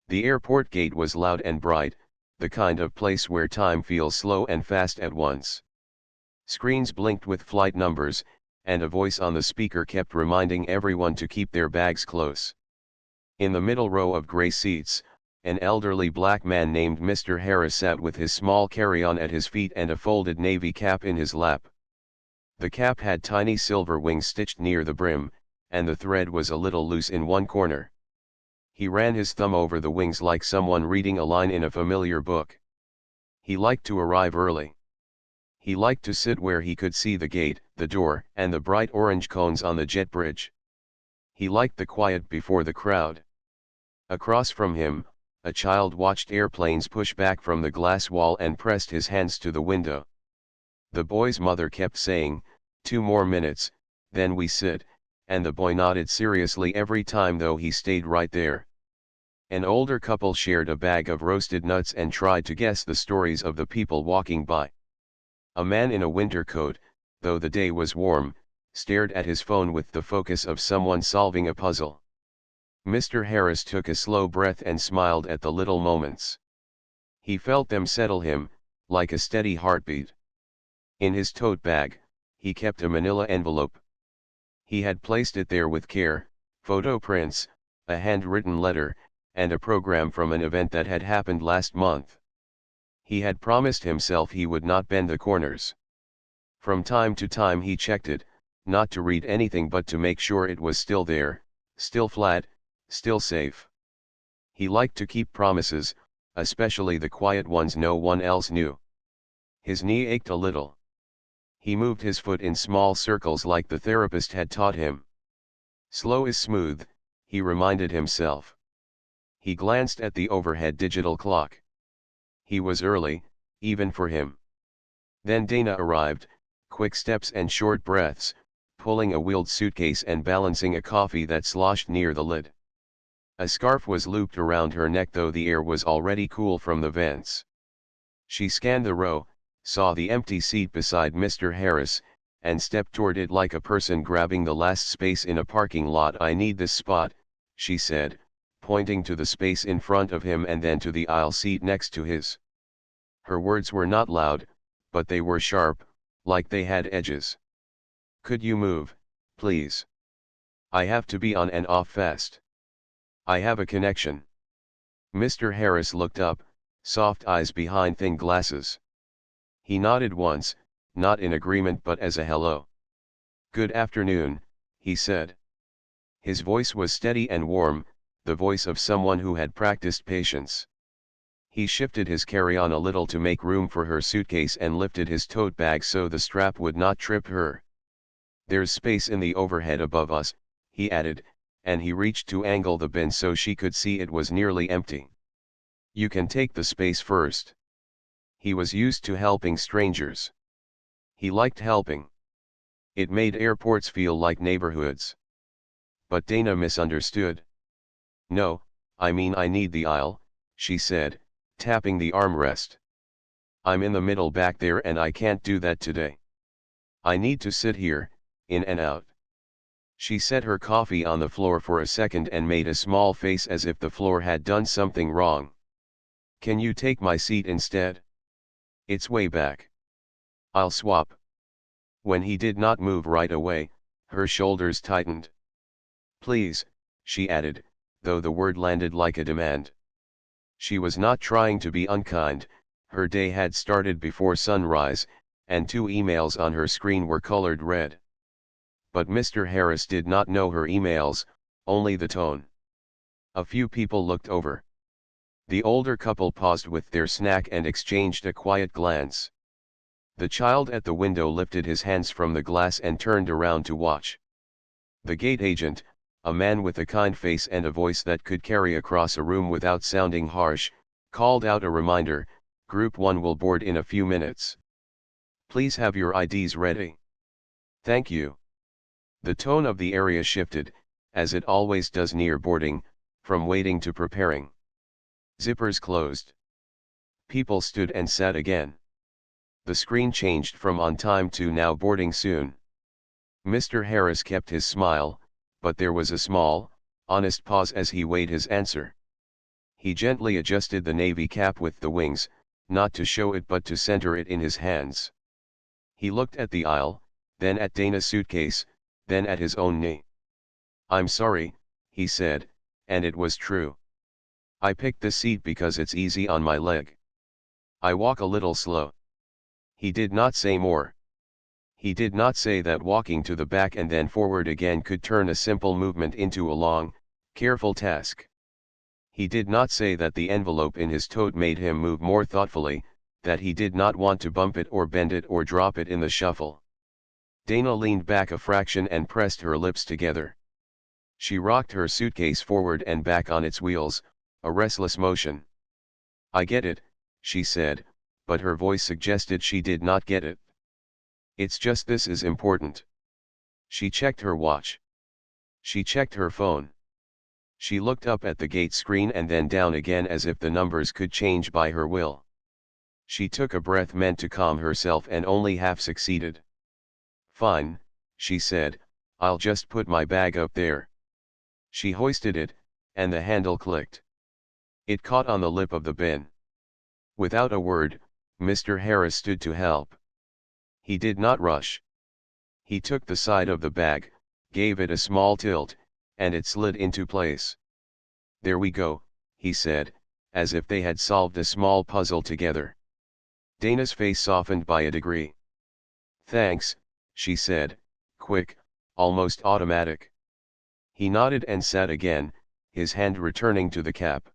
The airport gate was loud and bright, the kind of place where time feels slow and fast at once. Screens blinked with flight numbers, and a voice on the speaker kept reminding everyone to keep their bags close. In the middle row of gray seats, an elderly black man named Mr. Harris sat with his small carry-on at his feet and a folded navy cap in his lap. The cap had tiny silver wings stitched near the brim, and the thread was a little loose in one corner. He ran his thumb over the wings like someone reading a line in a familiar book. He liked to arrive early. He liked to sit where he could see the gate, the door, and the bright orange cones on the jet bridge. He liked the quiet before the crowd. Across from him, a child watched airplanes push back from the glass wall and pressed his hands to the window. The boy's mother kept saying, "2 more minutes, then we sit," and the boy nodded seriously every time, though he stayed right there. An older couple shared a bag of roasted nuts and tried to guess the stories of the people walking by. A man in a winter coat, though the day was warm, stared at his phone with the focus of someone solving a puzzle. Mr. Harris took a slow breath and smiled at the little moments. He felt them settle him, like a steady heartbeat. In his tote bag, he kept a manila envelope. He had placed it there with care, photo prints, a handwritten letter, and a program from an event that had happened last month. He had promised himself he would not bend the corners. From time to time he checked it, not to read anything but to make sure it was still there, still flat, still safe. He liked to keep promises, especially the quiet ones no one else knew. His knee ached a little. He moved his foot in small circles like the therapist had taught him. Slow is smooth, he reminded himself. He glanced at the overhead digital clock. He was early, even for him. Then Dana arrived, quick steps and short breaths, pulling a wheeled suitcase and balancing a coffee that sloshed near the lid. A scarf was looped around her neck, though the air was already cool from the vents. She scanned the row, saw the empty seat beside Mr. Harris, and stepped toward it like a person grabbing the last space in a parking lot. "I need this spot," she said, pointing to the space in front of him and then to the aisle seat next to his. Her words were not loud, but they were sharp, like they had edges. "Could you move, please? I have to be on and off fast. I have a connection." Mr. Harris looked up, soft eyes behind thin glasses. He nodded once, not in agreement but as a hello. "Good afternoon," he said. His voice was steady and warm, the voice of someone who had practiced patience. He shifted his carry-on a little to make room for her suitcase and lifted his tote bag so the strap would not trip her. "There's space in the overhead above us," he added, and he reached to angle the bin so she could see it was nearly empty. "You can take the space first." He was used to helping strangers. He liked helping. It made airports feel like neighborhoods. But Dana misunderstood. "No, I mean I need the aisle," she said, tapping the armrest. "I'm in the middle back there and I can't do that today. I need to sit here, in and out." She set her coffee on the floor for a second and made a small face as if the floor had done something wrong. "Can you take my seat instead? It's way back. I'll swap." When he did not move right away, her shoulders tightened. "Please," she added, though the word landed like a demand. She was not trying to be unkind. Her day had started before sunrise, and 2 emails on her screen were colored red. But Mr. Harris did not know her emails, only the tone. A few people looked over. The older couple paused with their snack and exchanged a quiet glance. The child at the window lifted his hands from the glass and turned around to watch. The gate agent, a man with a kind face and a voice that could carry across a room without sounding harsh, called out a reminder, "Group 1 will board in a few minutes. Please have your IDs ready." "Thank you." The tone of the area shifted, as it always does near boarding, from waiting to preparing. Zippers closed. People stood and sat again. The screen changed from "on time" to "now boarding soon." Mr. Harris kept his smile, but there was a small, honest pause as he weighed his answer. He gently adjusted the navy cap with the wings, not to show it but to center it in his hands. He looked at the aisle, then at Dana's suitcase, then at his own knee. "I'm sorry," he said, and it was true. "I picked this seat because it's easy on my leg. I walk a little slow." He did not say more. He did not say that walking to the back and then forward again could turn a simple movement into a long, careful task. He did not say that the envelope in his tote made him move more thoughtfully, that he did not want to bump it or bend it or drop it in the shuffle. Dana leaned back a fraction and pressed her lips together. She rocked her suitcase forward and back on its wheels, a restless motion. "I get it," she said, but her voice suggested she did not get it. "It's just this is important." She checked her watch. She checked her phone. She looked up at the gate screen and then down again as if the numbers could change by her will. She took a breath meant to calm herself and only half succeeded. "Fine," she said, "I'll just put my bag up there." She hoisted it, and the handle clicked. It caught on the lip of the bin. Without a word, Mr. Harris stood to help. He did not rush. He took the side of the bag, gave it a small tilt, and it slid into place. "There we go," he said, as if they had solved a small puzzle together. Dana's face softened by a degree. "Thanks," she said, quick, almost automatic. He nodded and sat again, his hand returning to the cap.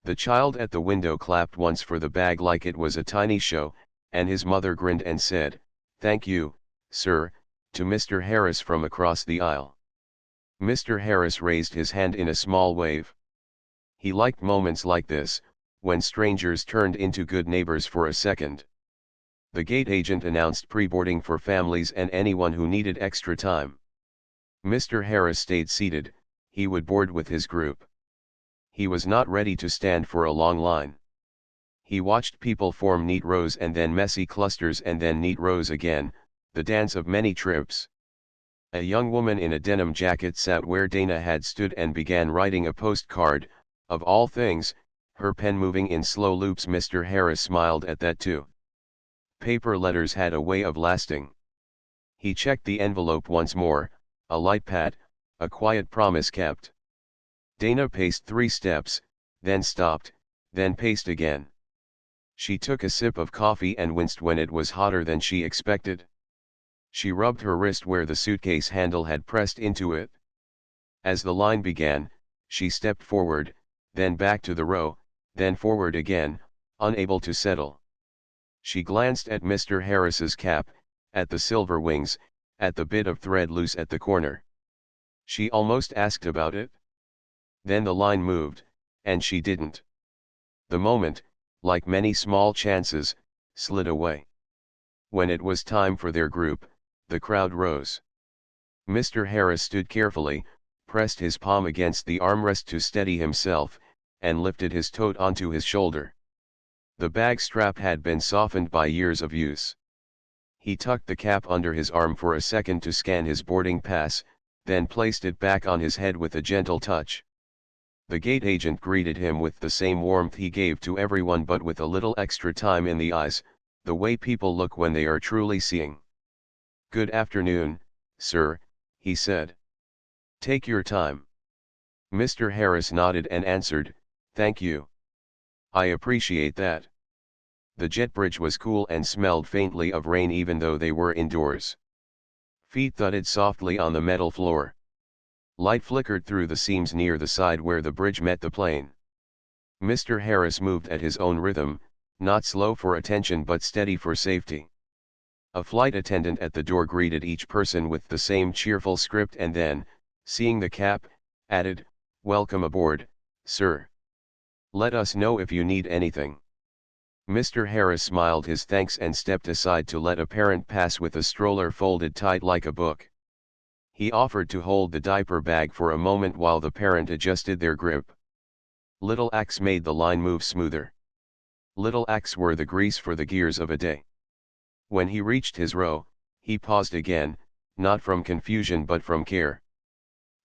The child at the window clapped once for the bag like it was a tiny show, and his mother grinned and said, "Thank you, sir," to Mr. Harris from across the aisle. Mr. Harris raised his hand in a small wave. He liked moments like this, when strangers turned into good neighbors for a second. The gate agent announced pre-boarding for families and anyone who needed extra time. Mr. Harris stayed seated, he would board with his group. He was not ready to stand for a long line. He watched people form neat rows and then messy clusters and then neat rows again, the dance of many trips. A young woman in a denim jacket sat where Dana had stood and began writing a postcard. Of all things, her pen moving in slow loops. Mr. Harris smiled at that too. Paper letters had a way of lasting. He checked the envelope once more, a light pat, a quiet promise kept. Dana paced 3 steps, then stopped, then paced again. She took a sip of coffee and winced when it was hotter than she expected. She rubbed her wrist where the suitcase handle had pressed into it. As the line began, she stepped forward, then back to the row, then forward again, unable to settle. She glanced at Mr. Harris's cap, at the silver wings, at the bit of thread loose at the corner. She almost asked about it. Then the line moved, and she didn't. The moment, like many small chances, slid away. When it was time for their group, the crowd rose. Mr. Harris stood carefully, pressed his palm against the armrest to steady himself, and lifted his tote onto his shoulder. The bag strap had been softened by years of use. He tucked the cap under his arm for a second to scan his boarding pass, then placed it back on his head with a gentle touch. The gate agent greeted him with the same warmth he gave to everyone but with a little extra time in the eyes, the way people look when they are truly seeing. "Good afternoon, sir," he said. "Take your time." Mr. Harris nodded and answered, "Thank you. I appreciate that." The jet bridge was cool and smelled faintly of rain even though they were indoors. Feet thudded softly on the metal floor. Light flickered through the seams near the side where the bridge met the plane. Mr. Harris moved at his own rhythm, not slow for attention but steady for safety. A flight attendant at the door greeted each person with the same cheerful script and then, seeing the cap, added, "Welcome aboard, sir. Let us know if you need anything." Mr. Harris smiled his thanks and stepped aside to let a parent pass with a stroller folded tight like a book. He offered to hold the diaper bag for a moment while the parent adjusted their grip. Little acts made the line move smoother. Little acts were the grease for the gears of a day. When he reached his row, he paused again, not from confusion but from care.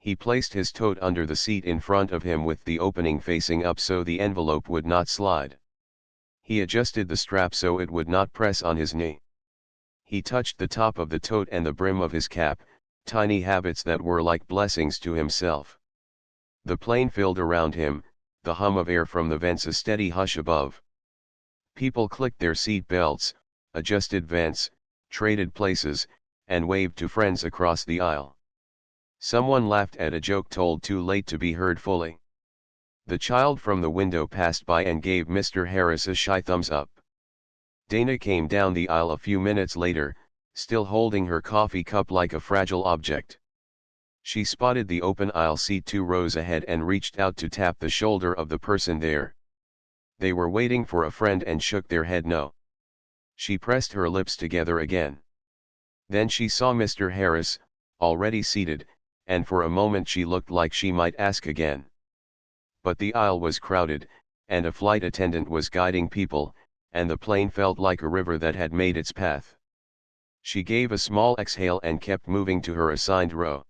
He placed his tote under the seat in front of him with the opening facing up so the envelope would not slide. He adjusted the strap so it would not press on his knee. He touched the top of the tote and the brim of his cap, tiny habits that were like blessings to himself. The plane filled around him, the hum of air from the vents a steady hush above. People clicked their seat belts, adjusted vents, traded places, and waved to friends across the aisle. Someone laughed at a joke told too late to be heard fully. The child from the window passed by and gave Mr. Harris a shy thumbs up. Dana came down the aisle a few minutes later, still holding her coffee cup like a fragile object. She spotted the open aisle seat 2 rows ahead and reached out to tap the shoulder of the person there. They were waiting for a friend and shook their head no. She pressed her lips together again. Then she saw Mr. Harris, already seated, and for a moment she looked like she might ask again. But the aisle was crowded, and a flight attendant was guiding people, and the plane felt like a river that had made its path. She gave a small exhale and kept moving to her assigned row.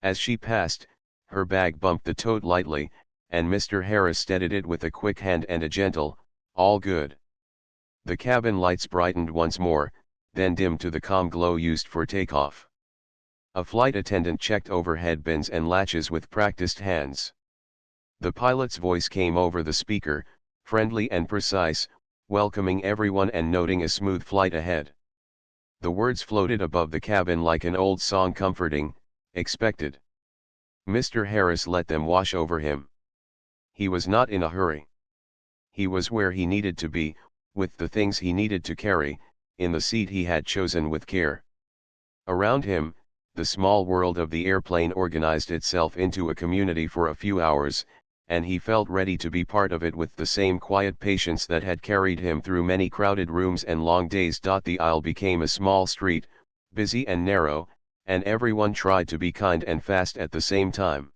As she passed, her bag bumped the tote lightly, and Mr. Harris steadied it with a quick hand and a gentle, "All good." The cabin lights brightened once more, then dimmed to the calm glow used for takeoff. A flight attendant checked overhead bins and latches with practiced hands. The pilot's voice came over the speaker, friendly and precise, welcoming everyone and noting a smooth flight ahead. The words floated above the cabin like an old song comforting, expected. Mr. Harris let them wash over him. He was not in a hurry. He was where he needed to be, with the things he needed to carry, in the seat he had chosen with care. Around him, the small world of the airplane organized itself into a community for a few hours, and he felt ready to be part of it with the same quiet patience that had carried him through many crowded rooms and long days. The aisle became a small street, busy and narrow, and everyone tried to be kind and fast at the same time.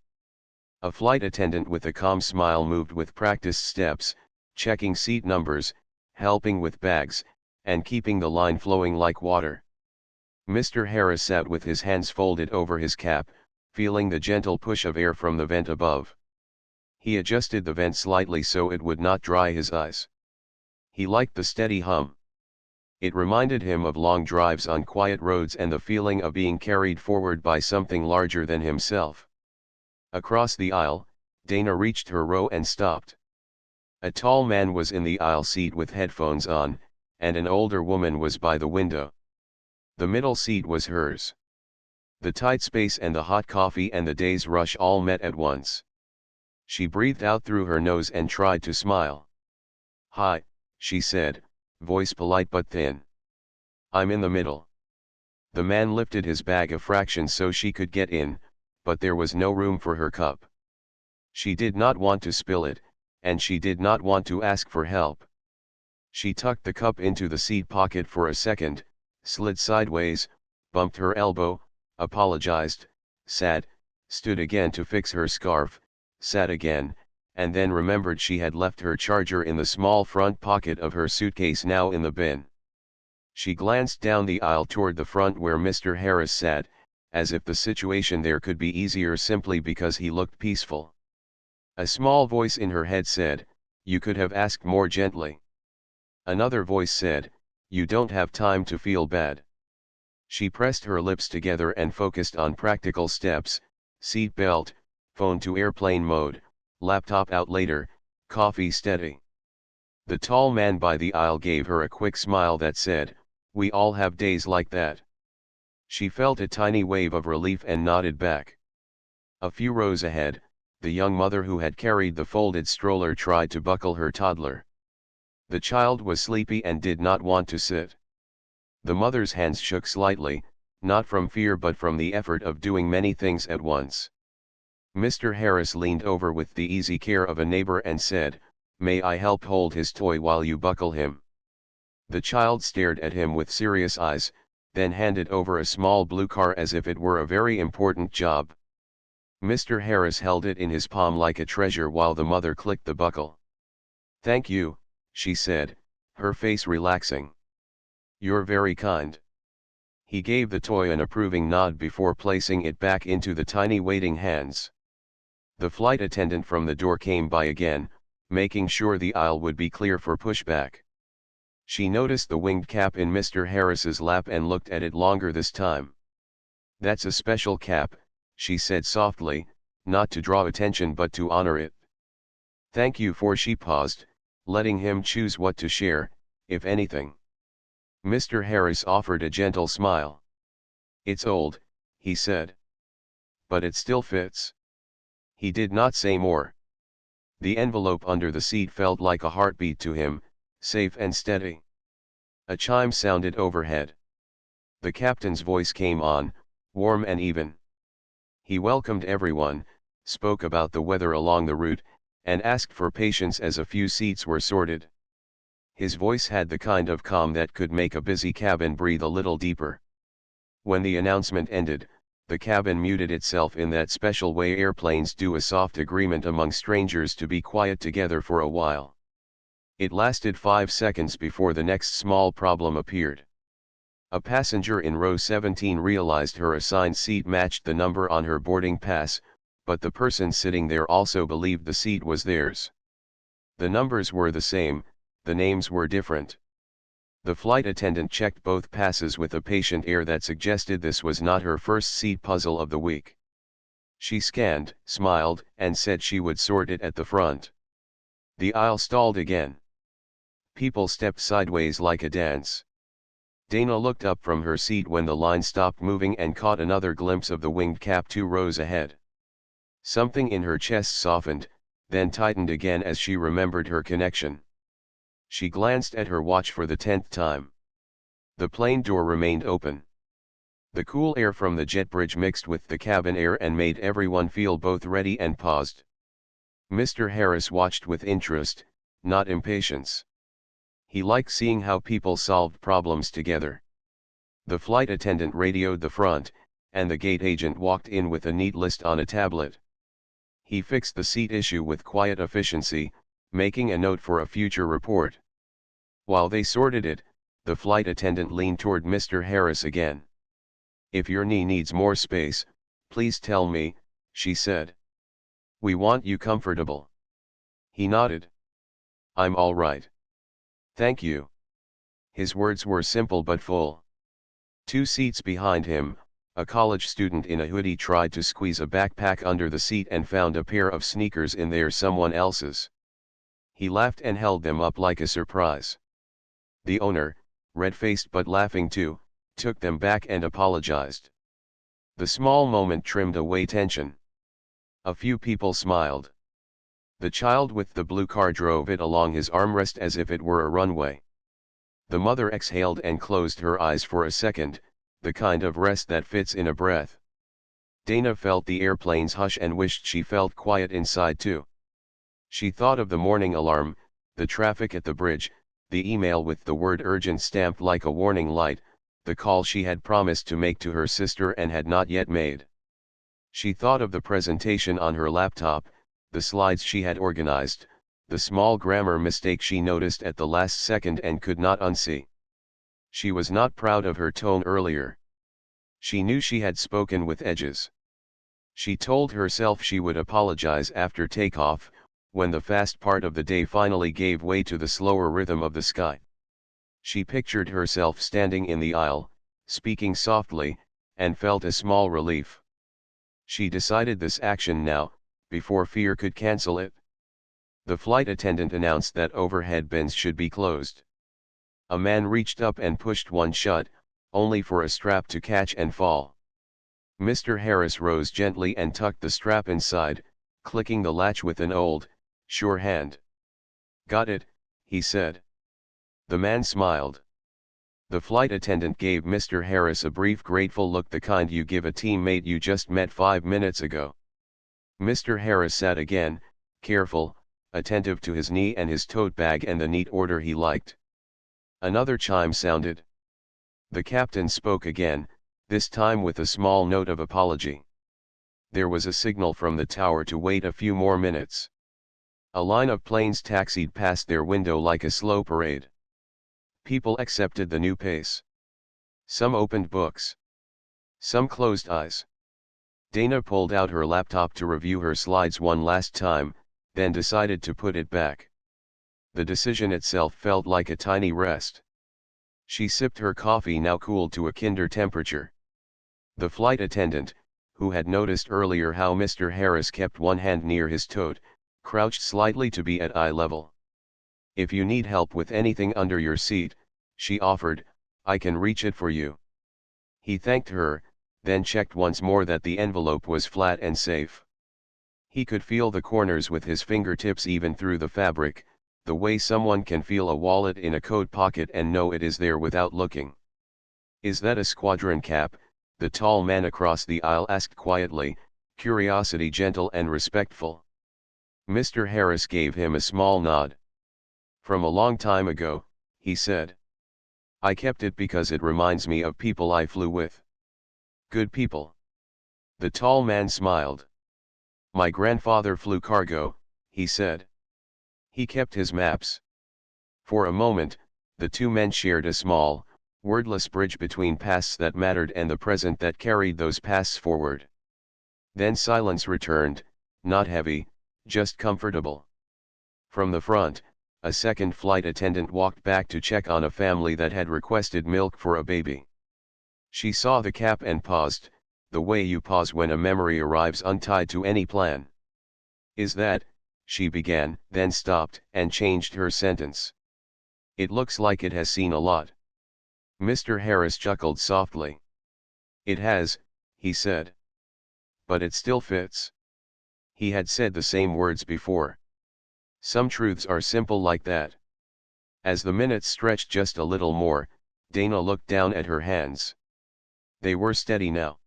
A flight attendant with a calm smile moved with practiced steps, checking seat numbers, helping with bags, and keeping the line flowing like water. Mr. Harris sat with his hands folded over his cap, feeling the gentle push of air from the vent above. He adjusted the vent slightly so it would not dry his eyes. He liked the steady hum. It reminded him of long drives on quiet roads and the feeling of being carried forward by something larger than himself. Across the aisle, Dana reached her row and stopped. A tall man was in the aisle seat with headphones on, and an older woman was by the window. The middle seat was hers. The tight space and the hot coffee and the day's rush all met at once. She breathed out through her nose and tried to smile. "Hi," she said, voice polite but thin. "I'm in the middle." The man lifted his bag a fraction so she could get in, but there was no room for her cup. She did not want to spill it, and she did not want to ask for help. She tucked the cup into the seat pocket for a second, slid sideways, bumped her elbow, apologized, sat, stood again to fix her scarf, sat again, and then remembered she had left her charger in the small front pocket of her suitcase now in the bin. She glanced down the aisle toward the front where Mr. Harris sat, as if the situation there could be easier simply because he looked peaceful. A small voice in her head said, "You could have asked more gently." Another voice said, "You don't have time to feel bad." She pressed her lips together and focused on practical steps: seat belt, phone to airplane mode, laptop out later, coffee steady. The tall man by the aisle gave her a quick smile that said, "We all have days like that." She felt a tiny wave of relief and nodded back. A few rows ahead, the young mother who had carried the folded stroller tried to buckle her toddler. The child was sleepy and did not want to sit. The mother's hands shook slightly, not from fear but from the effort of doing many things at once. Mr. Harris leaned over with the easy care of a neighbor and said, "May I help hold his toy while you buckle him?" The child stared at him with serious eyes, then handed over a small blue car as if it were a very important job. Mr. Harris held it in his palm like a treasure while the mother clicked the buckle. "Thank you," she said, her face relaxing. "You're very kind." He gave the toy an approving nod before placing it back into the tiny waiting hands. The flight attendant from the door came by again, making sure the aisle would be clear for pushback. She noticed the winged cap in Mr. Harris's lap and looked at it longer this time. "That's a special cap," she said softly, not to draw attention but to honor it. "Thank you for," she paused, letting him choose what to share, if anything. Mr. Harris offered a gentle smile. "It's old," he said. "But it still fits." He did not say more. The envelope under the seat felt like a heartbeat to him, safe and steady. A chime sounded overhead. The captain's voice came on, warm and even. He welcomed everyone, spoke about the weather along the route, and asked for patience as a few seats were sorted. His voice had the kind of calm that could make a busy cabin breathe a little deeper. When the announcement ended, the cabin muted itself in that special way airplanes do, a soft agreement among strangers to be quiet together for a while. It lasted 5 seconds before the next small problem appeared. A passenger in row 17 realized her assigned seat matched the number on her boarding pass, but the person sitting there also believed the seat was theirs. The numbers were the same, the names were different. The flight attendant checked both passes with a patient air that suggested this was not her first seat puzzle of the week. She scanned, smiled, and said she would sort it at the front. The aisle stalled again. People stepped sideways like a dance. Dana looked up from her seat when the line stopped moving and caught another glimpse of the winged cap 2 rows ahead. Something in her chest softened, then tightened again as she remembered her connection. She glanced at her watch for the 10th time. The plane door remained open. The cool air from the jet bridge mixed with the cabin air and made everyone feel both ready and paused. Mr. Harris watched with interest, not impatience. He liked seeing how people solved problems together. The flight attendant radioed the front, and the gate agent walked in with a neat list on a tablet. He fixed the seat issue with quiet efficiency, making a note for a future report. While they sorted it, the flight attendant leaned toward Mr. Harris again. "If your knee needs more space, please tell me," she said. "We want you comfortable." He nodded. "I'm all right. Thank you." His words were simple but full. 2 seats behind him, a college student in a hoodie tried to squeeze a backpack under the seat and found a pair of sneakers in there, someone else's. He laughed and held them up like a surprise. The owner, red-faced but laughing too, took them back and apologized. The small moment trimmed away tension. A few people smiled. The child with the blue car drove it along his armrest as if it were a runway. The mother exhaled and closed her eyes for a second, the kind of rest that fits in a breath. Dana felt the airplane's hush and wished she felt quiet inside too. She thought of the morning alarm, the traffic at the bridge, the email with the word urgent stamped like a warning light, the call she had promised to make to her sister and had not yet made. She thought of the presentation on her laptop, the slides she had organized, the small grammar mistake she noticed at the last second and could not unsee. She was not proud of her tone earlier. She knew she had spoken with edges. She told herself she would apologize after takeoff, when the fast part of the day finally gave way to the slower rhythm of the sky. She pictured herself standing in the aisle, speaking softly, and felt a small relief. She decided this action now, before fear could cancel it. The flight attendant announced that overhead bins should be closed. A man reached up and pushed one shut, only for a strap to catch and fall. Mr. Harris rose gently and tucked the strap inside, clicking the latch with an old, sure hand. "Got it," he said. The man smiled. The flight attendant gave Mr. Harris a brief grateful look, the kind you give a teammate you just met 5 minutes ago. Mr. Harris sat again, careful, attentive to his knee and his tote bag and the neat order he liked. Another chime sounded. The captain spoke again, this time with a small note of apology. There was a signal from the tower to wait a few more minutes. A line of planes taxied past their window like a slow parade. People accepted the new pace. Some opened books. Some closed eyes. Dana pulled out her laptop to review her slides one last time, then decided to put it back. The decision itself felt like a tiny rest. She sipped her coffee, now cooled to a kinder temperature. The flight attendant, who had noticed earlier how Mr. Harris kept one hand near his tote, crouched slightly to be at eye level. "If you need help with anything under your seat," she offered, "I can reach it for you." He thanked her, then checked once more that the envelope was flat and safe. He could feel the corners with his fingertips even through the fabric, the way someone can feel a wallet in a coat pocket and know it is there without looking. "Is that a squadron cap?" the tall man across the aisle asked quietly, curiosity gentle and respectful. Mr. Harris gave him a small nod. "From a long time ago," he said. "I kept it because it reminds me of people I flew with." "Good people?" The tall man smiled. "My grandfather flew cargo," he said. He kept his maps. For a moment, the two men shared a small, wordless bridge between pasts that mattered and the present that carried those pasts forward. Then silence returned, not heavy, just comfortable. From the front, a second flight attendant walked back to check on a family that had requested milk for a baby. She saw the cap and paused, the way you pause when a memory arrives untied to any plan. "Is that," she began, then stopped and changed her sentence. "It looks like it has seen a lot." Mr. Harris chuckled softly. "It has," he said. "But it still fits." He had said the same words before. Some truths are simple like that. As the minutes stretched just a little more, Dana looked down at her hands. They were steady now.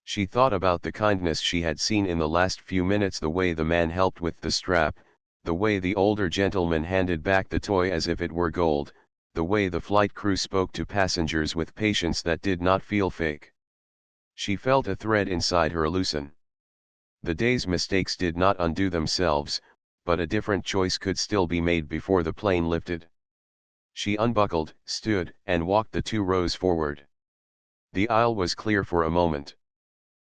She thought about the kindness she had seen in the last few minutes, the way the man helped with the strap, the way the older gentleman handed back the toy as if it were gold, the way the flight crew spoke to passengers with patience that did not feel fake. She felt a thread inside her loosen. The day's mistakes did not undo themselves, but a different choice could still be made before the plane lifted. She unbuckled, stood, and walked the 2 rows forward. The aisle was clear for a moment.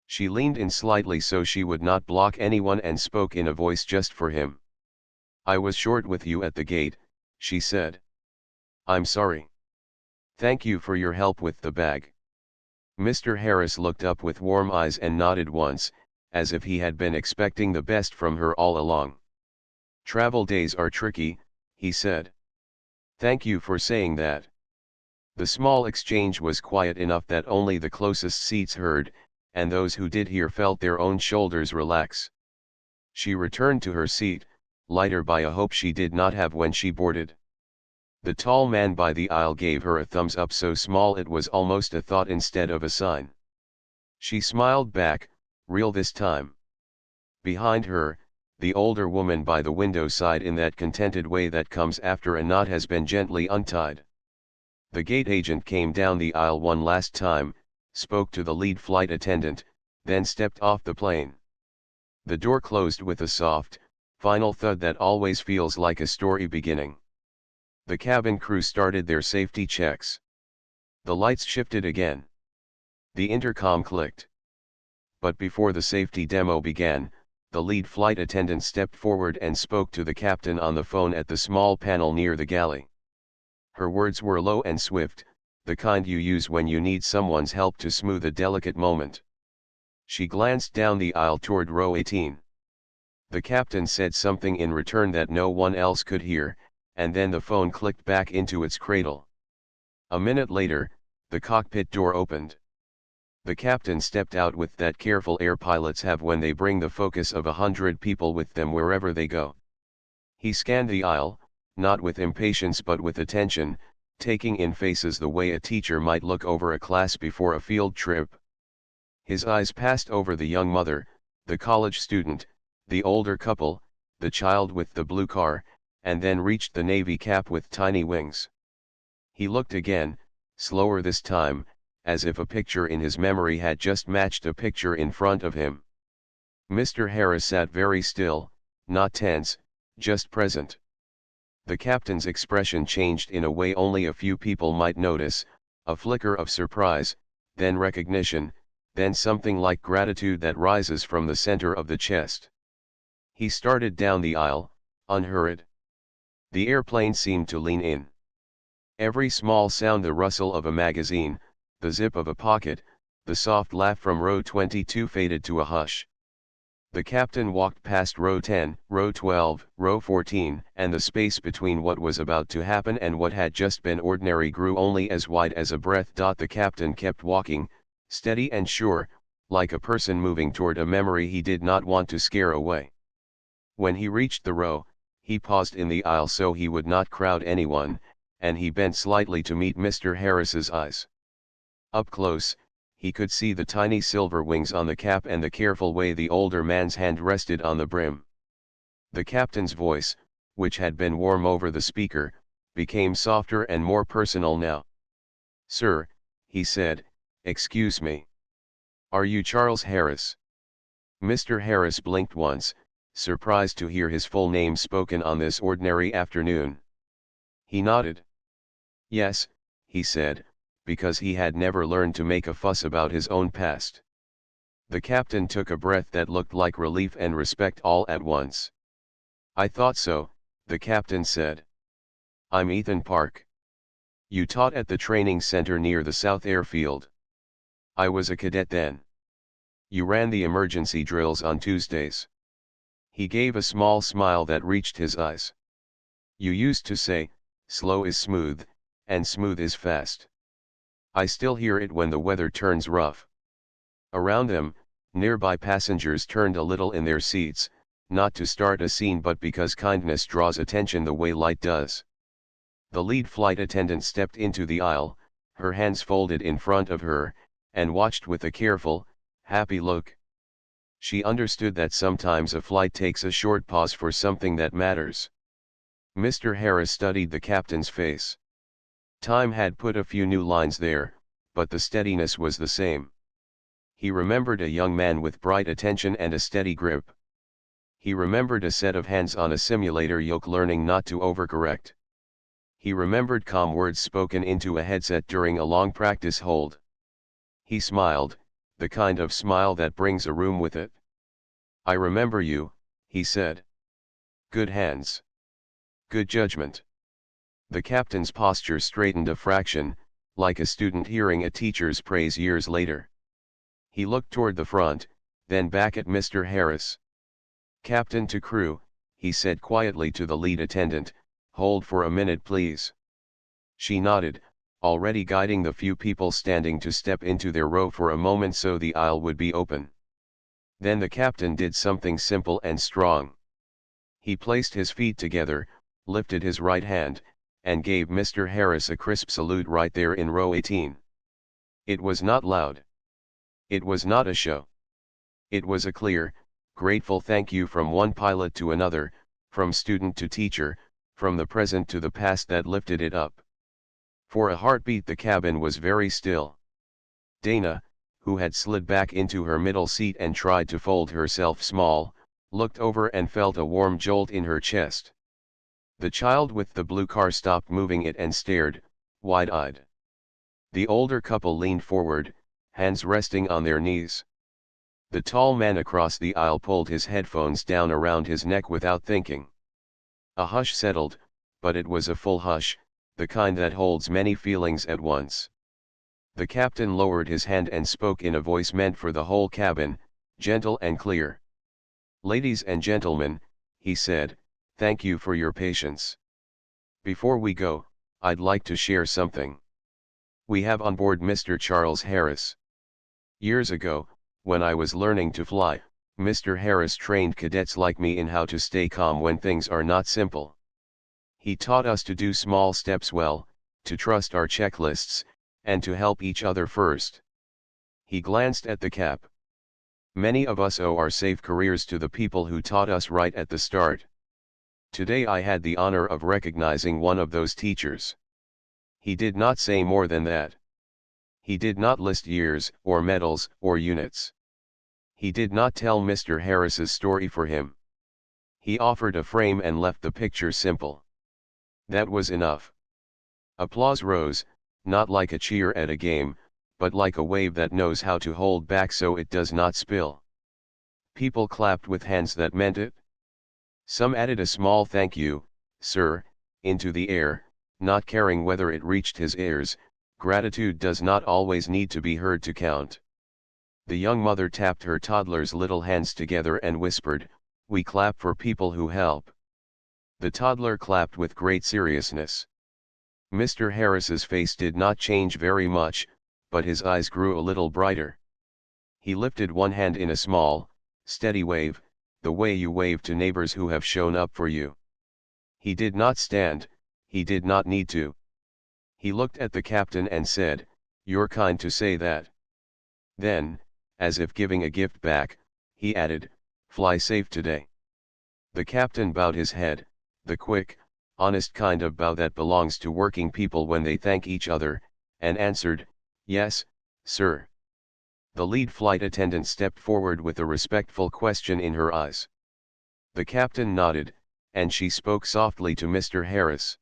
She leaned in slightly so she would not block anyone and spoke in a voice just for him. "I was short with you at the gate," she said. "I'm sorry." "Thank you for your help with the bag." Mr. Harris looked up with warm eyes and nodded once, as if he had been expecting the best from her all along. "Travel days are tricky," he said. "Thank you for saying that." The small exchange was quiet enough that only the closest seats heard, and those who did hear felt their own shoulders relax. She returned to her seat, lighter by a hope she did not have when she boarded. The tall man by the aisle gave her a thumbs up so small it was almost a thought instead of a sign. She smiled back, real this time. Behind her, the older woman by the window sighed in that contented way that comes after a knot has been gently untied. The gate agent came down the aisle one last time, spoke to the lead flight attendant, then stepped off the plane. The door closed with a soft, final thud that always feels like a story beginning. The cabin crew started their safety checks. The lights shifted again. The intercom clicked. But before the safety demo began, the lead flight attendant stepped forward and spoke to the captain on the phone at the small panel near the galley. Her words were low and swift, the kind you use when you need someone's help to smooth a delicate moment. She glanced down the aisle toward row 18. The captain said something in return that no one else could hear, and then the phone clicked back into its cradle. A minute later, the cockpit door opened. The captain stepped out with that careful air pilots have when they bring the focus of 100 people with them wherever they go. He scanned the aisle, not with impatience but with attention, taking in faces the way a teacher might look over a class before a field trip. His eyes passed over the young mother, the college student, the older couple, the child with the blue car, and then reached the navy cap with tiny wings. He looked again, slower this time, as if a picture in his memory had just matched a picture in front of him. Mr. Harris sat very still, not tense, just present. The captain's expression changed in a way only a few people might notice, A flicker of surprise, then recognition, then something like gratitude that rises from the center of the chest. He started down the aisle, unhurried. The airplane seemed to lean in. Every small sound, the rustle of a magazine, the zip of a pocket, the soft laugh from row 22 faded to a hush. The captain walked past row 10, row 12, row 14, and the space between what was about to happen and what had just been ordinary grew only as wide as a breath. The captain kept walking, steady and sure, like a person moving toward a memory he did not want to scare away. When he reached the row, he paused in the aisle so he would not crowd anyone, and he bent slightly to meet Mr. Harris's eyes. Up close, he could see the tiny silver wings on the cap and the careful way the older man's hand rested on the brim. The captain's voice, which had been warm over the speaker, became softer and more personal now. "Sir," he said, "excuse me. Are you Charles Harris?" Mr. Harris blinked once, surprised to hear his full name spoken on this ordinary afternoon. He nodded. "Yes," he said, because he had never learned to make a fuss about his own past. The captain took a breath that looked like relief and respect all at once. "I thought so," the captain said. "I'm Ethan Park. You taught at the training center near the South Airfield. I was a cadet then. You ran the emergency drills on Tuesdays." He gave a small smile that reached his eyes. "You used to say, slow is smooth, and smooth is fast. I still hear it when the weather turns rough." Around them, nearby passengers turned a little in their seats, not to start a scene but because kindness draws attention the way light does. The lead flight attendant stepped into the aisle, her hands folded in front of her, and watched with a careful, happy look. She understood that sometimes a flight takes a short pause for something that matters. Mr. Harris studied the captain's face. Time had put a few new lines there, but the steadiness was the same. He remembered a young man with bright attention and a steady grip. He remembered a set of hands on a simulator yoke learning not to overcorrect. He remembered calm words spoken into a headset during a long practice hold. He smiled, the kind of smile that brings a room with it. "I remember you," he said. "Good hands. Good judgment." The captain's posture straightened a fraction, like a student hearing a teacher's praise years later. He looked toward the front, then back at Mr. Harris. "Captain to crew," he said quietly to the lead attendant, "hold for a minute please." She nodded, already guiding the few people standing to step into their row for a moment so the aisle would be open. Then the captain did something simple and strong. He placed his feet together, lifted his right hand, and gave Mr. Harris a crisp salute right there in row 18. It was not loud. It was not a show. It was a clear, grateful thank you from one pilot to another, from student to teacher, from the present to the past that lifted it up. For a heartbeat the cabin was very still. Dana, who had slid back into her middle seat and tried to fold herself small, looked over and felt a warm jolt in her chest. The child with the blue car stopped moving it and stared, wide-eyed. The older couple leaned forward, hands resting on their knees. The tall man across the aisle pulled his headphones down around his neck without thinking. A hush settled, but it was a full hush, the kind that holds many feelings at once. The captain lowered his hand and spoke in a voice meant for the whole cabin, gentle and clear. "Ladies and gentlemen," he said, "thank you for your patience. Before we go, I'd like to share something. We have on board Mr. Charles Harris. Years ago, when I was learning to fly, Mr. Harris trained cadets like me in how to stay calm when things are not simple. He taught us to do small steps well, to trust our checklists, and to help each other first." He glanced at the cap. "Many of us owe our safe careers to the people who taught us right at the start. Today I had the honor of recognizing one of those teachers." He did not say more than that. He did not list years, or medals, or units. He did not tell Mr. Harris's story for him. He offered a frame and left the picture simple. That was enough. Applause rose, not like a cheer at a game, but like a wave that knows how to hold back so it does not spill. People clapped with hands that meant it. Some added a small thank you, sir, into the air, not caring whether it reached his ears. Gratitude does not always need to be heard to count. The young mother tapped her toddler's little hands together and whispered, "We clap for people who help." The toddler clapped with great seriousness. Mr. Harris's face did not change very much, but his eyes grew a little brighter. He lifted one hand in a small, steady wave, the way you wave to neighbors who have shown up for you. He did not stand, he did not need to. He looked at the captain and said, "You're kind to say that." Then, as if giving a gift back, he added, "Fly safe today." The captain bowed his head, the quick, honest kind of bow that belongs to working people when they thank each other, and answered, "Yes, sir." The lead flight attendant stepped forward with a respectful question in her eyes. The captain nodded, and she spoke softly to Mr. Harris.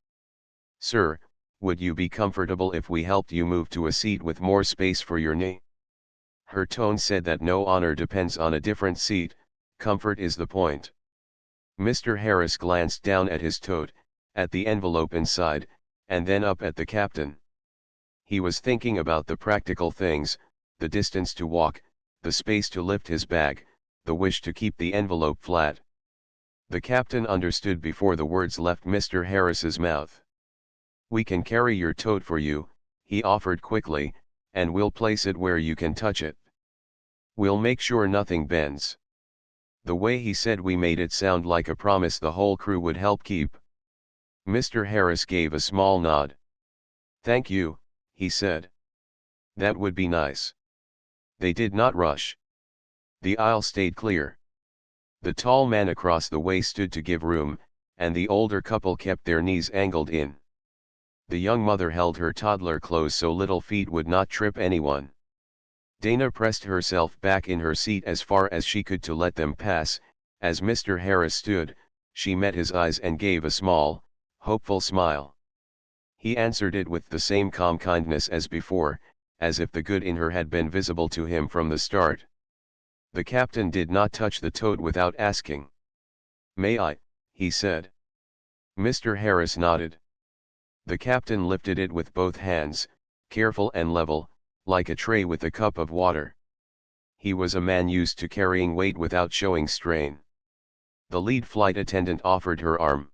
"Sir, would you be comfortable if we helped you move to a seat with more space for your knee?" Her tone said that no honor depends on a different seat, comfort is the point. Mr. Harris glanced down at his tote, at the envelope inside, and then up at the captain. He was thinking about the practical things, the distance to walk, the space to lift his bag, the wish to keep the envelope flat. The captain understood before the words left Mr. Harris's mouth. "We can carry your tote for you," he offered quickly, "and we'll place it where you can touch it. We'll make sure nothing bends." The way he said we made it sound like a promise the whole crew would help keep. Mr. Harris gave a small nod. "Thank you," he said. "That would be nice." They did not rush. The aisle stayed clear. The tall man across the way stood to give room, and the older couple kept their knees angled in. The young mother held her toddler close so little feet would not trip anyone. Dana pressed herself back in her seat as far as she could to let them pass. As Mr. Harris stood, she met his eyes and gave a small, hopeful smile. He answered it with the same calm kindness as before, as if the good in her had been visible to him from the start. The captain did not touch the tote without asking. "May I?" he said. Mr. Harris nodded. The captain lifted it with both hands, careful and level, like a tray with a cup of water. He was a man used to carrying weight without showing strain. The lead flight attendant offered her arm.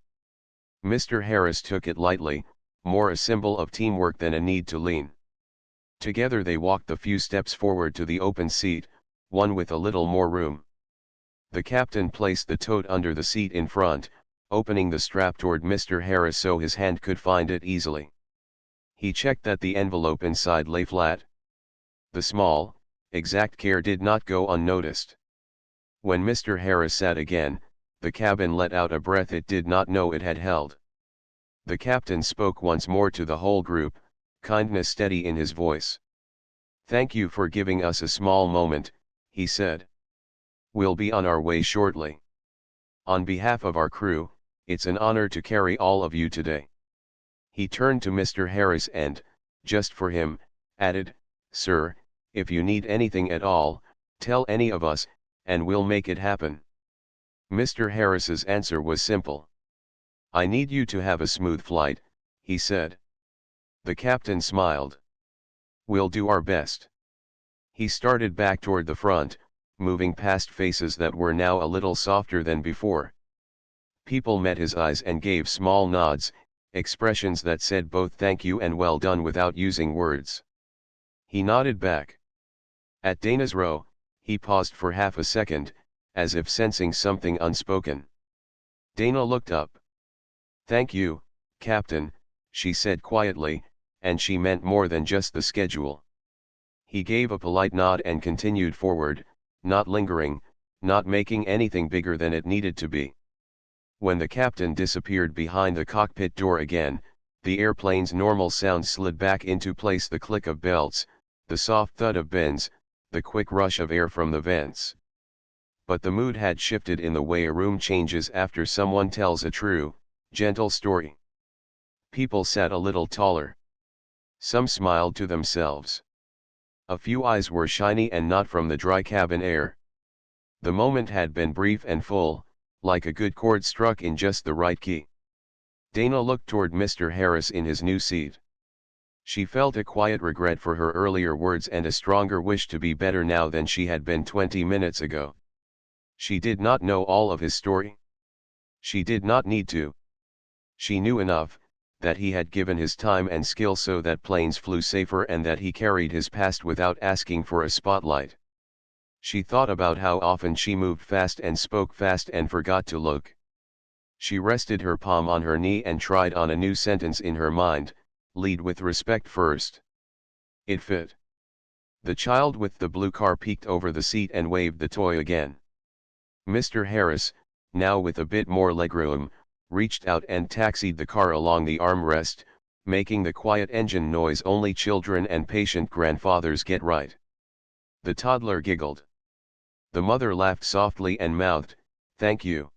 Mr. Harris took it lightly, more a symbol of teamwork than a need to lean. Together they walked the few steps forward to the open seat, one with a little more room. The captain placed the tote under the seat in front, opening the strap toward Mr. Harris so his hand could find it easily. He checked that the envelope inside lay flat. The small, exact care did not go unnoticed. When Mr. Harris sat again, the cabin let out a breath it did not know it had held. The captain spoke once more to the whole group, kindness steady in his voice. "Thank you for giving us a small moment," he said. "We'll be on our way shortly. On behalf of our crew, it's an honor to carry all of you today." He turned to Mr. Harris and, just for him, added, "Sir, if you need anything at all, tell any of us, and we'll make it happen." Mr. Harris's answer was simple. "I need you to have a smooth flight," he said. The captain smiled. "We'll do our best." He started back toward the front, moving past faces that were now a little softer than before. People met his eyes and gave small nods, expressions that said both thank you and well done without using words. He nodded back. At Dana's row, he paused for half a second, as if sensing something unspoken. Dana looked up. "Thank you, Captain," she said quietly, and she meant more than just the schedule. He gave a polite nod and continued forward, not lingering, not making anything bigger than it needed to be. When the captain disappeared behind the cockpit door again, the airplane's normal sound slid back into place: the click of belts, the soft thud of bends, the quick rush of air from the vents. But the mood had shifted in the way a room changes after someone tells a true, gentle story. People sat a little taller. Some smiled to themselves. A few eyes were shiny and not from the dry cabin air. The moment had been brief and full, like a good chord struck in just the right key. Dana looked toward Mr. Harris in his new seat. She felt a quiet regret for her earlier words and a stronger wish to be better now than she had been 20 minutes ago. She did not know all of his story. She did not need to. She knew enough, that he had given his time and skill so that planes flew safer and that he carried his past without asking for a spotlight. She thought about how often she moved fast and spoke fast and forgot to look. She rested her palm on her knee and tried on a new sentence in her mind, lead with respect first. It fit. The child with the blue car peeked over the seat and waved the toy again. Mr. Harris, now with a bit more legroom, reached out and taxied the car along the armrest, making the quiet engine noise only children and patient grandfathers get right. The toddler giggled. The mother laughed softly and mouthed, "Thank you."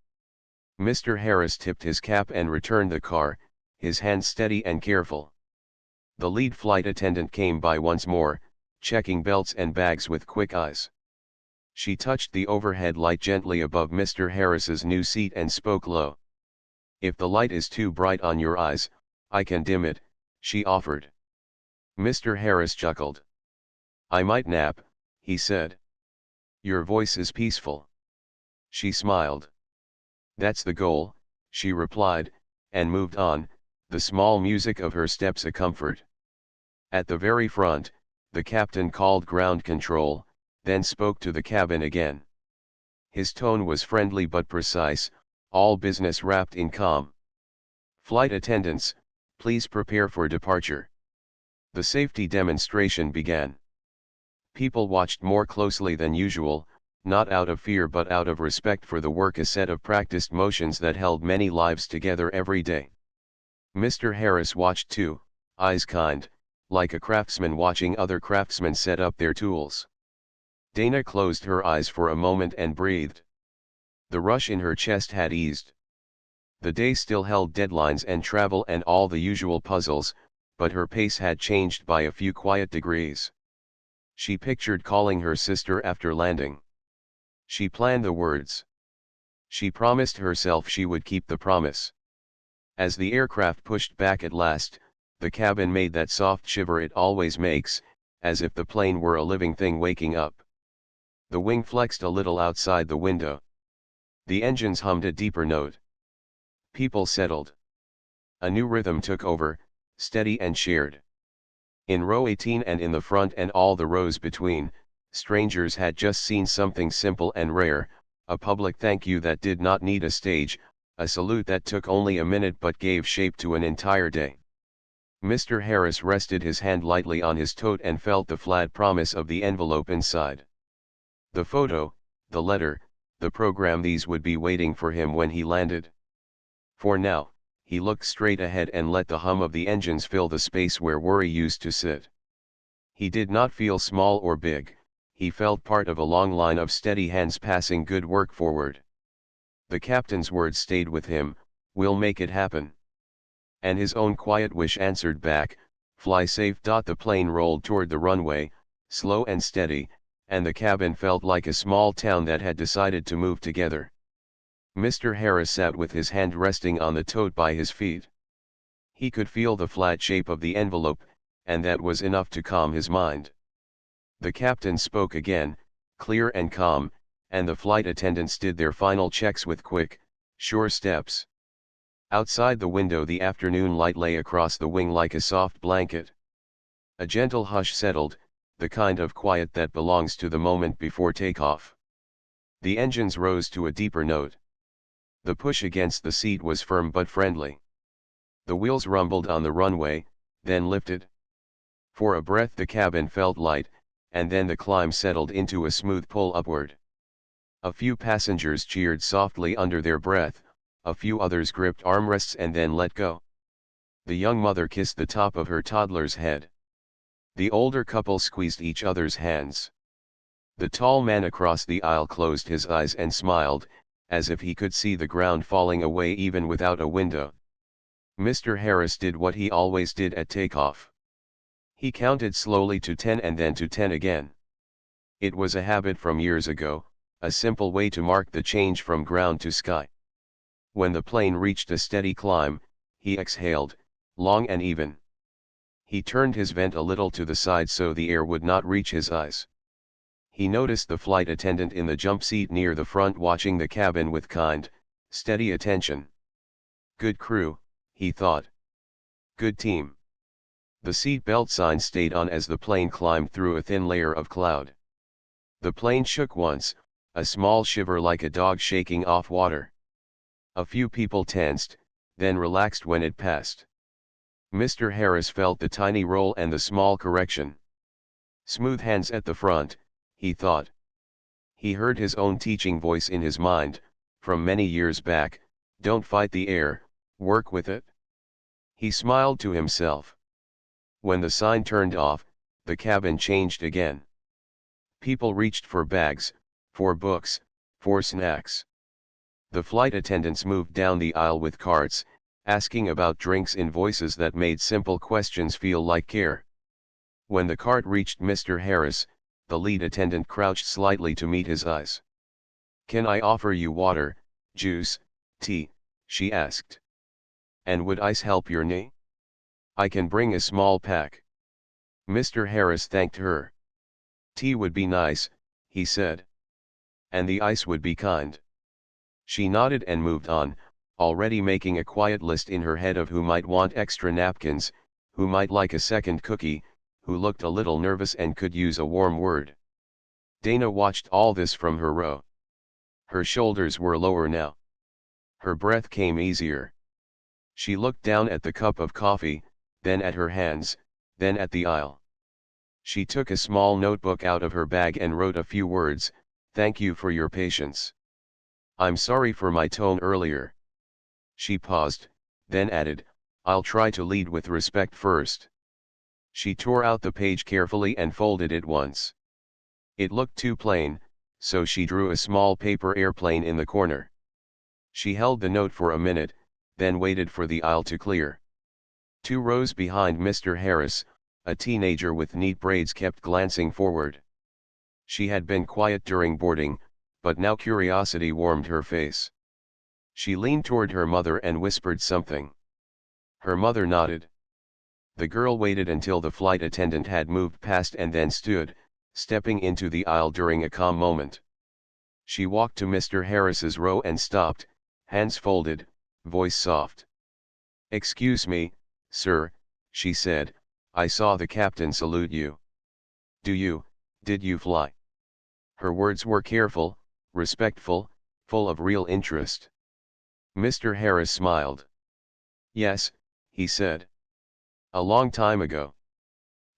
Mr. Harris tipped his cap and returned the car, his hand steady and careful. The lead flight attendant came by once more, checking belts and bags with quick eyes. She touched the overhead light gently above Mr. Harris's new seat and spoke low. "If the light is too bright on your eyes, I can dim it," she offered. Mr. Harris chuckled. "I might nap," he said. "Your voice is peaceful." She smiled. "That's the goal," she replied, and moved on, the small music of her steps a comfort. At the very front, the captain called ground control, then spoke to the cabin again. His tone was friendly but precise, all business wrapped in calm. "Flight attendants, please prepare for departure." The safety demonstration began. People watched more closely than usual, not out of fear but out of respect for the work, a set of practiced motions that held many lives together every day. Mr. Harris watched too, eyes kind, like a craftsman watching other craftsmen set up their tools. Dana closed her eyes for a moment and breathed. The rush in her chest had eased. The day still held deadlines and travel and all the usual puzzles, but her pace had changed by a few quiet degrees. She pictured calling her sister after landing. She planned the words. She promised herself she would keep the promise. As the aircraft pushed back at last, the cabin made that soft shiver it always makes, as if the plane were a living thing waking up. The wing flexed a little outside the window. The engines hummed a deeper note. People settled. A new rhythm took over, steady and shared. In row 18 and in the front and all the rows between, strangers had just seen something simple and rare, a public thank you that did not need a stage, a salute that took only a minute but gave shape to an entire day. Mr. Harris rested his hand lightly on his tote and felt the flat promise of the envelope inside. The photo, the letter, the program, these would be waiting for him when he landed. For now, he looked straight ahead and let the hum of the engines fill the space where worry used to sit. He did not feel small or big, he felt part of a long line of steady hands passing good work forward. The captain's words stayed with him, "We'll make it happen." And his own quiet wish answered back, "Fly safe." The plane rolled toward the runway, slow and steady, and the cabin felt like a small town that had decided to move together. Mr. Harris sat with his hand resting on the tote by his feet. He could feel the flat shape of the envelope, and that was enough to calm his mind. The captain spoke again, clear and calm, and the flight attendants did their final checks with quick, sure steps. Outside the window the afternoon light lay across the wing like a soft blanket. A gentle hush settled, the kind of quiet that belongs to the moment before takeoff. The engines rose to a deeper note. The push against the seat was firm but friendly. The wheels rumbled on the runway, then lifted. For a breath the cabin felt light, and then the climb settled into a smooth pull upward. A few passengers cheered softly under their breath, a few others gripped armrests and then let go. The young mother kissed the top of her toddler's head. The older couple squeezed each other's hands. The tall man across the aisle closed his eyes and smiled, as if he could see the ground falling away even without a window. Mr. Harris did what he always did at takeoff. He counted slowly to 10 and then to 10 again. It was a habit from years ago, a simple way to mark the change from ground to sky. When the plane reached a steady climb, he exhaled, long and even. He turned his vent a little to the side so the air would not reach his eyes. He noticed the flight attendant in the jump seat near the front watching the cabin with kind, steady attention. Good crew, he thought. Good team. The seat belt sign stayed on as the plane climbed through a thin layer of cloud. The plane shook once, a small shiver like a dog shaking off water. A few people tensed, then relaxed when it passed. Mr. Harris felt the tiny roll and the small correction. Smooth hands at the front, he thought. He heard his own teaching voice in his mind, from many years back, don't fight the air, work with it. He smiled to himself. When the sign turned off, the cabin changed again. People reached for bags, for books, for snacks. The flight attendants moved down the aisle with carts, asking about drinks in voices that made simple questions feel like care. When the cart reached Mr. Harris, the lead attendant crouched slightly to meet his eyes. "Can I offer you water, juice, tea?" she asked. "And would ice help your knee?" "I can bring a small pack." Mr. Harris thanked her. "Tea would be nice," he said. "And the ice would be kind." She nodded and moved on, already making a quiet list in her head of who might want extra napkins, who might like a second cookie, who looked a little nervous and could use a warm word. Dana watched all this from her row. Her shoulders were lower now. Her breath came easier. She looked down at the cup of coffee, then at her hands, then at the aisle. She took a small notebook out of her bag and wrote a few words, "Thank you for your patience. I'm sorry for my tone earlier." She paused, then added, "I'll try to lead with respect first." She tore out the page carefully and folded it once. It looked too plain, so she drew a small paper airplane in the corner. She held the note for a minute, then waited for the aisle to clear. 2 rows behind Mr. Harris, a teenager with neat braids kept glancing forward. She had been quiet during boarding, but now curiosity warmed her face. She leaned toward her mother and whispered something. Her mother nodded. The girl waited until the flight attendant had moved past and then stood, stepping into the aisle during a calm moment. She walked to Mr. Harris's row and stopped, hands folded, voice soft. "Excuse me, sir," she said, "I saw the captain salute you. Did you fly?" Her words were careful, respectful, full of real interest. Mr. Harris smiled. "Yes," he said. "A long time ago."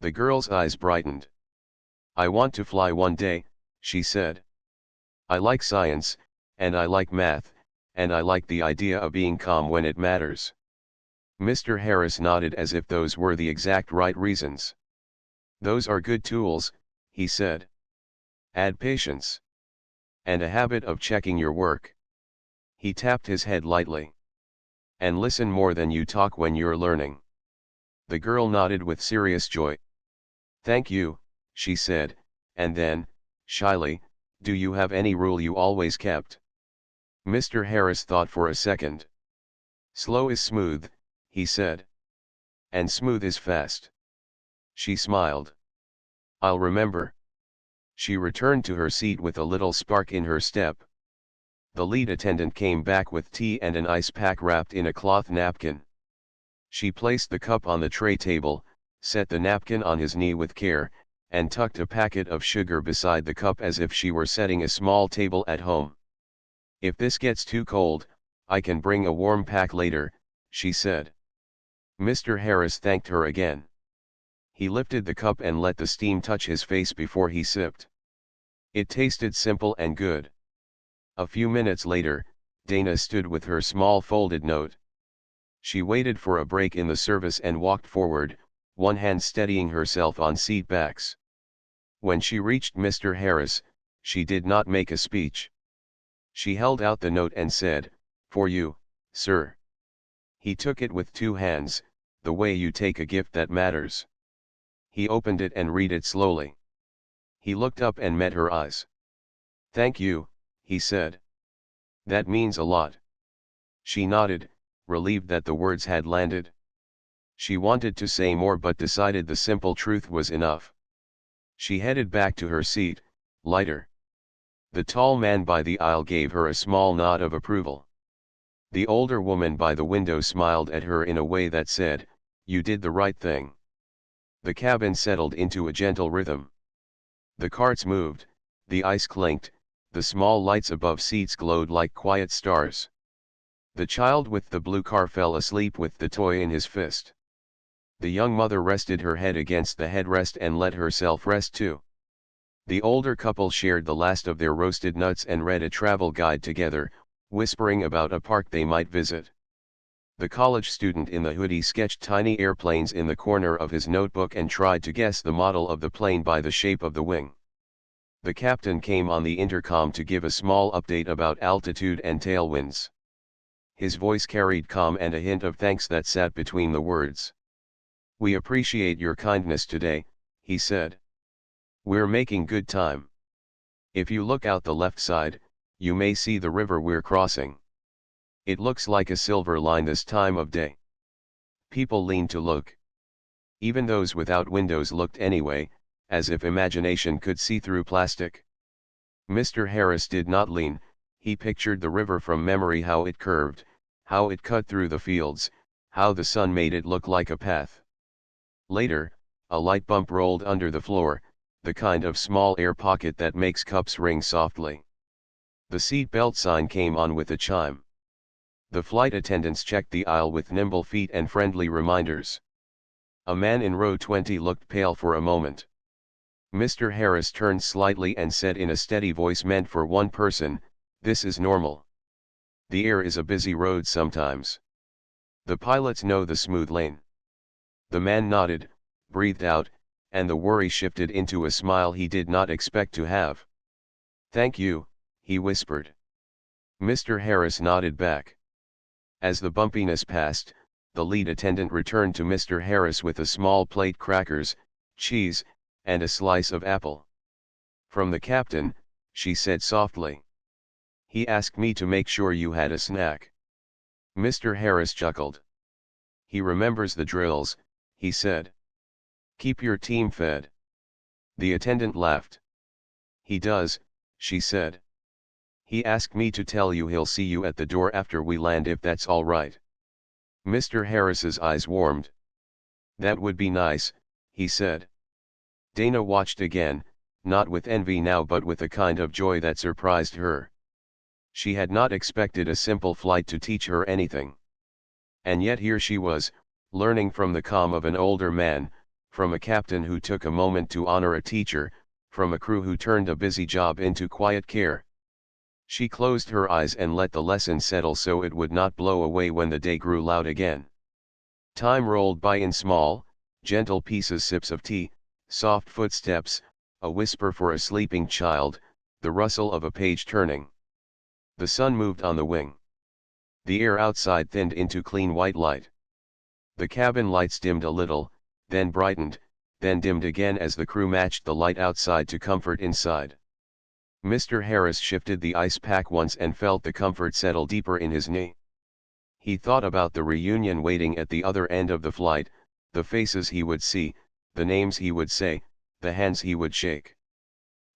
The girl's eyes brightened. "I want to fly one day," she said. "I like science, and I like math, and I like the idea of being calm when it matters." Mr. Harris nodded as if those were the exact right reasons. "Those are good tools," he said. "Add patience. And a habit of checking your work." He tapped his head lightly. "And listen more than you talk when you're learning." The girl nodded with serious joy. "Thank you," she said, and then, shyly, "Do you have any rule you always kept?" Mr. Harris thought for a second. "Slow is smooth," he said. "And smooth is fast." She smiled. "I'll remember." She returned to her seat with a little spark in her step. The lead attendant came back with tea and an ice pack wrapped in a cloth napkin. She placed the cup on the tray table, set the napkin on his knee with care, and tucked a packet of sugar beside the cup as if she were setting a small table at home. "If this gets too cold, I can bring a warm pack later," she said. Mr. Harris thanked her again. He lifted the cup and let the steam touch his face before he sipped. It tasted simple and good. A few minutes later, Dana stood with her small folded note. She waited for a break in the service and walked forward, one hand steadying herself on seat backs. When she reached Mr. Harris, she did not make a speech. She held out the note and said, "For you, sir." He took it with 2 hands, the way you take a gift that matters. He opened it and read it slowly. He looked up and met her eyes. "Thank you," he said. "That means a lot." She nodded, relieved that the words had landed. She wanted to say more but decided the simple truth was enough. She headed back to her seat, lighter. The tall man by the aisle gave her a small nod of approval. The older woman by the window smiled at her in a way that said, "You did the right thing." The cabin settled into a gentle rhythm. The carts moved, the ice clinked, the small lights above seats glowed like quiet stars. The child with the blue car fell asleep with the toy in his fist. The young mother rested her head against the headrest and let herself rest too. The older couple shared the last of their roasted nuts and read a travel guide together, whispering about a park they might visit. The college student in the hoodie sketched tiny airplanes in the corner of his notebook and tried to guess the model of the plane by the shape of the wing. The captain came on the intercom to give a small update about altitude and tailwinds. His voice carried calm and a hint of thanks that sat between the words. "We appreciate your kindness today," he said. "We're making good time. If you look out the left side, you may see the river we're crossing. It looks like a silver line this time of day." People leaned to look. Even those without windows looked anyway, as if imagination could see through plastic. Mr. Harris did not lean. He pictured the river from memory, how it curved, how it cut through the fields, how the sun made it look like a path. Later, a light bump rolled under the floor, the kind of small air pocket that makes cups ring softly. The seat belt sign came on with a chime. The flight attendants checked the aisle with nimble feet and friendly reminders. A man in row 20 looked pale for a moment. Mr. Harris turned slightly and said in a steady voice meant for one person, "This is normal. The air is a busy road sometimes. The pilots know the smooth lane." The man nodded, breathed out, and the worry shifted into a smile he did not expect to have. "Thank you," he whispered. Mr. Harris nodded back. As the bumpiness passed, the lead attendant returned to Mr. Harris with a small plate crackers, cheese, and a slice of apple. "From the captain," she said softly. "He asked me to make sure you had a snack." Mr. Harris chuckled. "He remembers the drills," he said. "Keep your team fed." The attendant laughed. "He does," she said. "He asked me to tell you he'll see you at the door after we land if that's all right." Mr. Harris's eyes warmed. "That would be nice," he said. Dana watched again, not with envy now but with a kind of joy that surprised her. She had not expected a simple flight to teach her anything. And yet here she was, learning from the calm of an older man, from a captain who took a moment to honor a teacher, from a crew who turned a busy job into quiet care. She closed her eyes and let the lesson settle so it would not blow away when the day grew loud again. Time rolled by in small, gentle pieces, sips of tea, soft footsteps, a whisper for a sleeping child, the rustle of a page turning. The sun moved on the wing. The air outside thinned into clean white light. The cabin lights dimmed a little, then brightened, then dimmed again as the crew matched the light outside to comfort inside. Mr. Harris shifted the ice pack once and felt the comfort settle deeper in his knee. He thought about the reunion waiting at the other end of the flight, the faces he would see, the names he would say, the hands he would shake.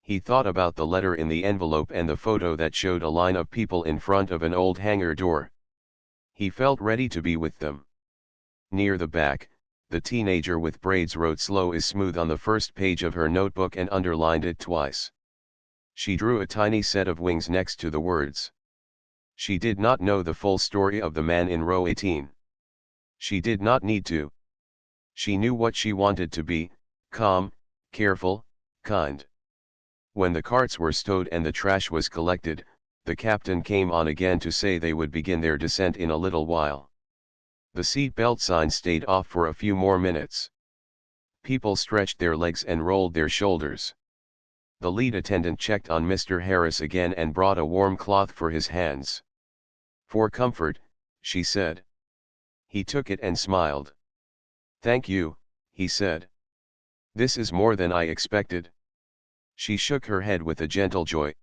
He thought about the letter in the envelope and the photo that showed a line of people in front of an old hangar door. He felt ready to be with them. Near the back, the teenager with braids wrote "Slow is smooth" on the first page of her notebook and underlined it twice. She drew a tiny set of wings next to the words. She did not know the full story of the man in row 18. She did not need to. She knew what she wanted to be: calm, careful, kind. When the carts were stowed and the trash was collected, the captain came on again to say they would begin their descent in a little while. The seat belt sign stayed off for a few more minutes. People stretched their legs and rolled their shoulders. The lead attendant checked on Mr. Harris again and brought a warm cloth for his hands. "For comfort," she said. He took it and smiled. "Thank you," he said. This is more than I expected. She shook her head with a gentle joy.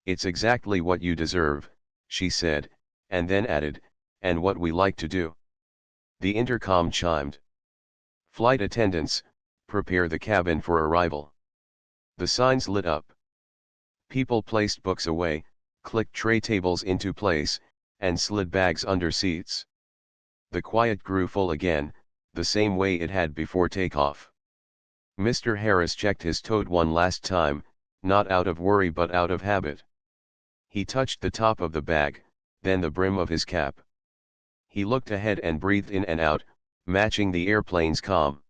It's exactly what you deserve, she said, and then added, and what we like to do. The intercom chimed. Flight attendants, prepare the cabin for arrival. The signs lit up. People placed books away, clicked tray tables into place, and slid bags under seats. The quiet grew full again, the same way it had before takeoff. Mr. Harris checked his tote one last time, not out of worry but out of habit. He touched the top of the bag, then the brim of his cap. He looked ahead and breathed in and out, matching the airplane's calm.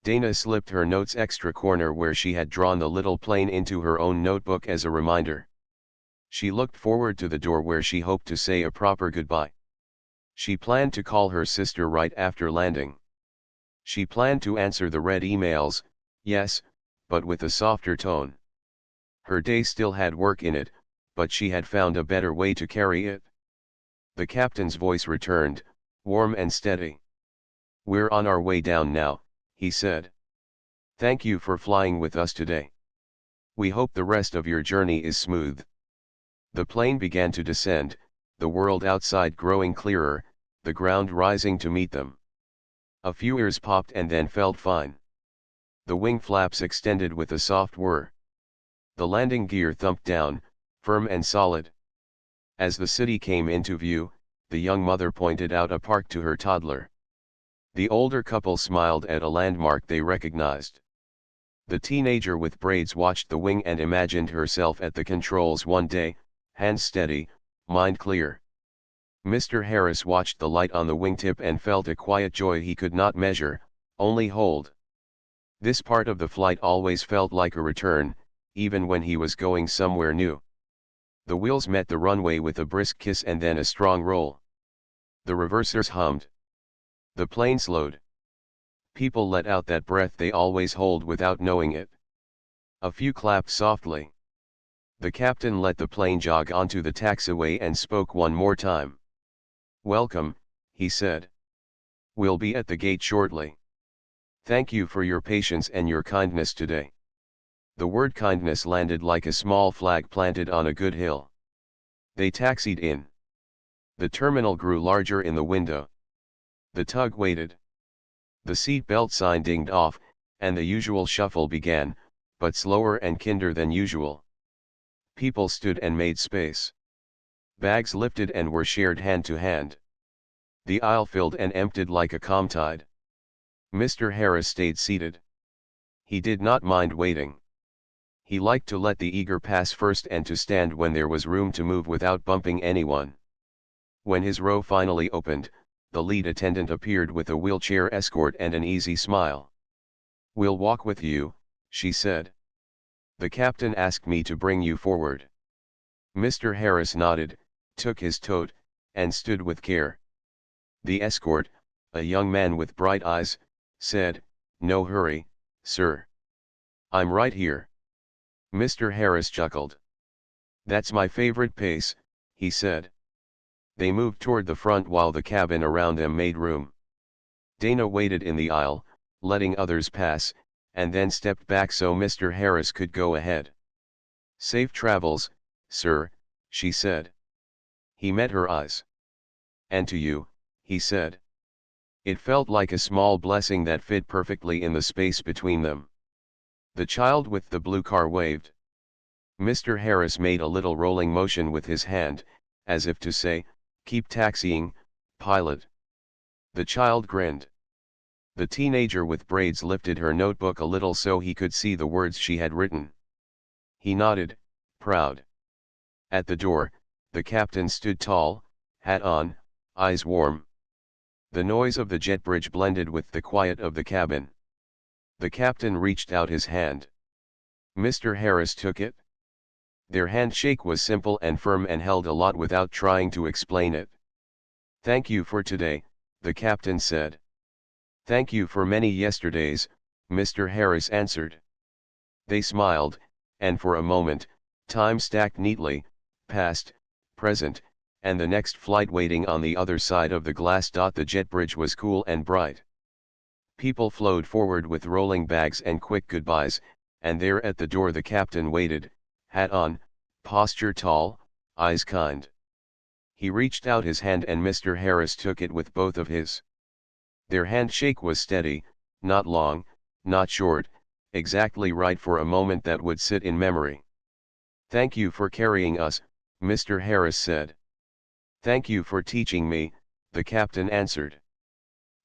Dana slipped her notes extra corner where she had drawn the little plane into her own notebook as a reminder. She looked forward to the door where she hoped to say a proper goodbye. She planned to call her sister right after landing. She planned to answer the read emails, yes, but with a softer tone. Her day still had work in it, but she had found a better way to carry it. The captain's voice returned, warm and steady. We're on our way down now, he said. Thank you for flying with us today. We hope the rest of your journey is smooth. The plane began to descend, the world outside growing clearer, the ground rising to meet them. A few ears popped and then felt fine. The wing flaps extended with a soft whir. The landing gear thumped down, firm and solid. As the city came into view, the young mother pointed out a park to her toddler. The older couple smiled at a landmark they recognized. The teenager with braids watched the wing and imagined herself at the controls one day, hands steady, mind clear. Mr. Harris watched the light on the wingtip and felt a quiet joy he could not measure, only hold. This part of the flight always felt like a return, even when he was going somewhere new. The wheels met the runway with a brisk kiss and then a strong roll. The reversers hummed. The plane slowed. People let out that breath they always hold without knowing it. A few clapped softly. The captain let the plane jog onto the taxiway and spoke one more time. Welcome, he said. We'll be at the gate shortly. Thank you for your patience and your kindness today. The word kindness landed like a small flag planted on a good hill. They taxied in. The terminal grew larger in the window. The tug waited. The seat belt sign dinged off, and the usual shuffle began, but slower and kinder than usual. People stood and made space. Bags lifted and were shared hand to hand. The aisle filled and emptied like a calm tide. Mr. Harris stayed seated. He did not mind waiting. He liked to let the eager pass first and to stand when there was room to move without bumping anyone. When his row finally opened, the lead attendant appeared with a wheelchair escort and an easy smile. We'll walk with you, she said. The captain asked me to bring you forward. Mr. Harris nodded, took his tote, and stood with care. The escort, a young man with bright eyes, said, No hurry, sir. I'm right here. Mr. Harris chuckled. That's my favorite pace, he said. They moved toward the front while the cabin around them made room. Dana waited in the aisle, letting others pass, and then stepped back so Mr. Harris could go ahead. Safe travels, sir, she said. He met her eyes. And to you, he said. It felt like a small blessing that fit perfectly in the space between them. The child with the blue car waved. Mr. Harris made a little rolling motion with his hand, as if to say, Keep taxiing, pilot. The child grinned. The teenager with braids lifted her notebook a little so he could see the words she had written. He nodded, proud. At the door, the captain stood tall, hat on, eyes warm. The noise of the jet bridge blended with the quiet of the cabin. The captain reached out his hand. Mr. Harris took it. Their handshake was simple and firm and held a lot without trying to explain it. Thank you for today, the captain said. Thank you for many yesterdays, Mr. Harris answered. They smiled, and for a moment, time stacked neatly, past, present, and the next flight waiting on the other side of the glass. The jet bridge was cool and bright. People flowed forward with rolling bags and quick goodbyes, and there at the door the captain waited, hat on, posture tall, eyes kind. He reached out his hand and Mr. Harris took it with both of his. Their handshake was steady, not long, not short, exactly right for a moment that would sit in memory. "Thank you for carrying us," Mr. Harris said. "Thank you for teaching me," the captain answered.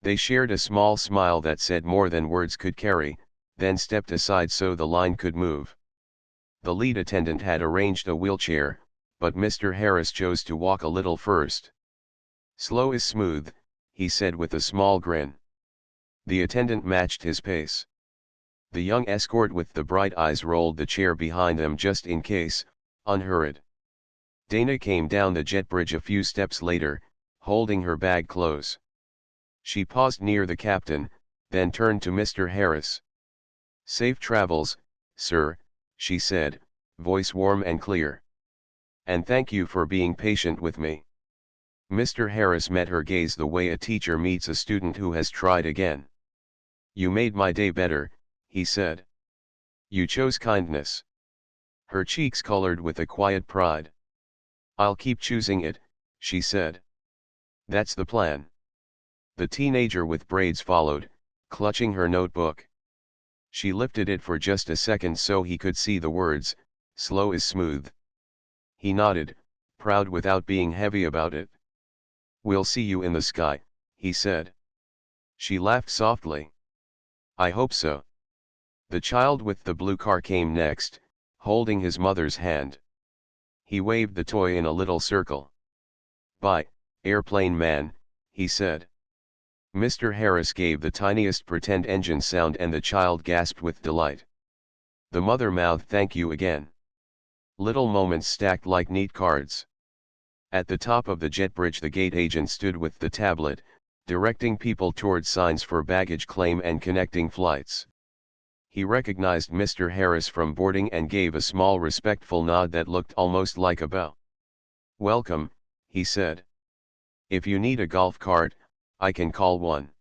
They shared a small smile that said more than words could carry, then stepped aside so the line could move. The lead attendant had arranged a wheelchair, but Mr. Harris chose to walk a little first. "Slow is smooth," he said with a small grin. The attendant matched his pace. The young escort with the bright eyes rolled the chair behind them just in case, unhurried. Dana came down the jet bridge a few steps later, holding her bag close. She paused near the captain, then turned to Mr. Harris. "Safe travels, sir," she said, voice warm and clear. "And thank you for being patient with me." Mr. Harris met her gaze the way a teacher meets a student who has tried again. "You made my day better," he said. "You chose kindness." Her cheeks colored with a quiet pride. "I'll keep choosing it," she said. "That's the plan." The teenager with braids followed, clutching her notebook. She lifted it for just a second so he could see the words, "Slow is smooth." He nodded, proud without being heavy about it. "We'll see you in the sky," he said. She laughed softly. "I hope so." The child with the blue car came next, holding his mother's hand. He waved the toy in a little circle. "Bye, airplane man," he said. Mr. Harris gave the tiniest pretend engine sound and the child gasped with delight. The mother mouthed "Thank you" again. Little moments stacked like neat cards. At the top of the jet bridge the gate agent stood with the tablet, directing people towards signs for baggage claim and connecting flights. He recognized Mr. Harris from boarding and gave a small respectful nod that looked almost like a bow. "Welcome," he said. "If you need a golf cart, I can call one."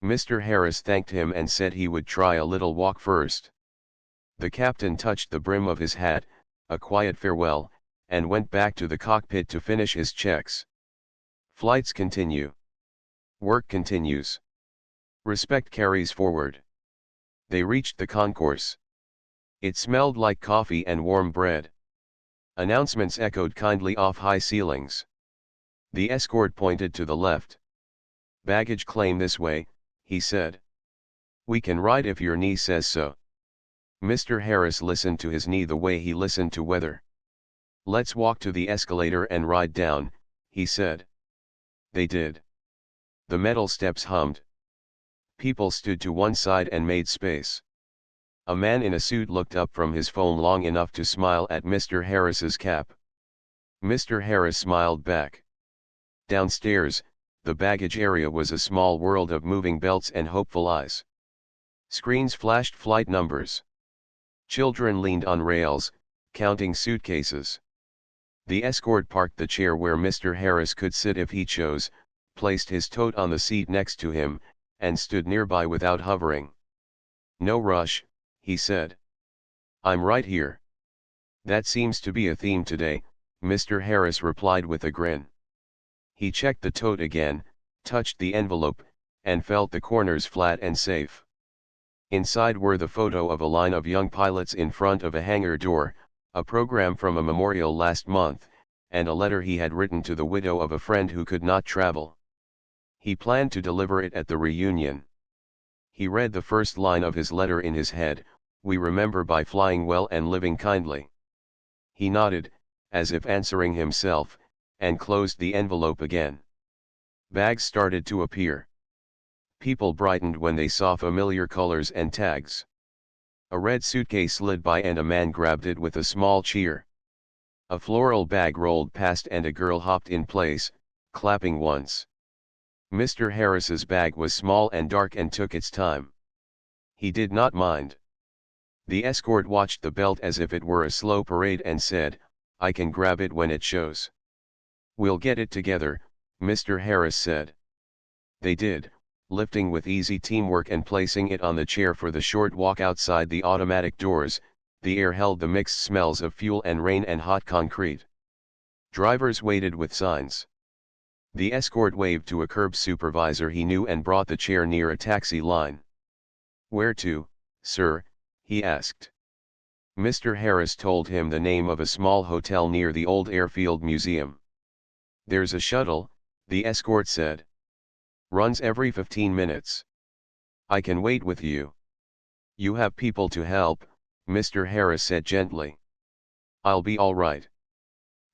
Mr. Harris thanked him and said he would try a little walk first. The captain touched the brim of his hat, a quiet farewell, and went back to the cockpit to finish his checks. Flights continue. Work continues. Respect carries forward. They reached the concourse. It smelled like coffee and warm bread. Announcements echoed kindly off high ceilings. The escort pointed to the left. "Baggage claim this way," he said. "We can ride if your knee says so." Mr. Harris listened to his knee the way he listened to weather. "Let's walk to the escalator and ride down," he said. They did. The metal steps hummed. People stood to one side and made space. A man in a suit looked up from his phone long enough to smile at Mr. Harris's cap. Mr. Harris smiled back. Downstairs, the baggage area was a small world of moving belts and hopeful eyes. Screens flashed flight numbers. Children leaned on rails, counting suitcases. The escort parked the chair where Mr. Harris could sit if he chose, placed his tote on the seat next to him, and stood nearby without hovering. "No rush," he said. "I'm right here." "That seems to be a theme today," Mr. Harris replied with a grin. He checked the tote again, touched the envelope, and felt the corners flat and safe. Inside were the photo of a line of young pilots in front of a hangar door, a program from a memorial last month, and a letter he had written to the widow of a friend who could not travel. He planned to deliver it at the reunion. He read the first line of his letter in his head, "We remember by flying well and living kindly." He nodded, as if answering himself, and closed the envelope again. Bags started to appear. People brightened when they saw familiar colors and tags. A red suitcase slid by and a man grabbed it with a small cheer. A floral bag rolled past and a girl hopped in place, clapping once. Mr. Harris's bag was small and dark and took its time. He did not mind. The escort watched the belt as if it were a slow parade and said, "I can grab it when it shows." "We'll get it together," Mr. Harris said. They did, lifting with easy teamwork and placing it on the chair for the short walk outside the automatic doors. The air held the mixed smells of fuel and rain and hot concrete. Drivers waited with signs. The escort waved to a curb supervisor he knew and brought the chair near a taxi line. "Where to, sir?" he asked. Mr. Harris told him the name of a small hotel near the old airfield museum. "There's a shuttle," the escort said. "Runs every 15 minutes. I can wait with you." "You have people to help," Mr. Harris said gently. "I'll be all right."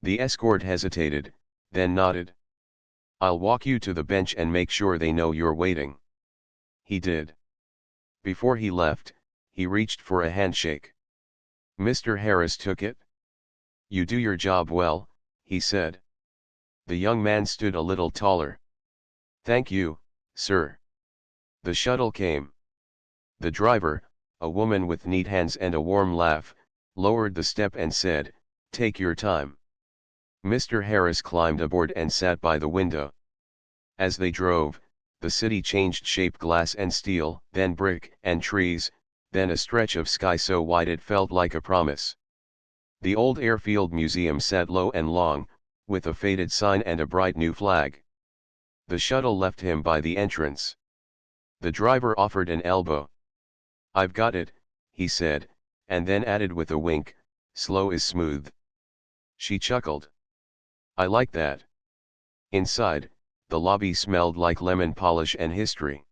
The escort hesitated, then nodded. "I'll walk you to the bench and make sure they know you're waiting." He did. Before he left, he reached for a handshake. Mr. Harris took it. "You do your job well," he said. The young man stood a little taller. "Thank you, sir." The shuttle came. The driver, a woman with neat hands and a warm laugh, lowered the step and said, "Take your time." Mr. Harris climbed aboard and sat by the window. As they drove, the city changed shape: glass and steel, then brick and trees, then a stretch of sky so wide it felt like a promise. The old airfield museum sat low and long, with a faded sign and a bright new flag. The shuttle left him by the entrance. The driver offered an elbow. "I've got it," he said, and then added with a wink, "Slow is smooth." She chuckled. "I like that." Inside, the lobby smelled like lemon polish and history.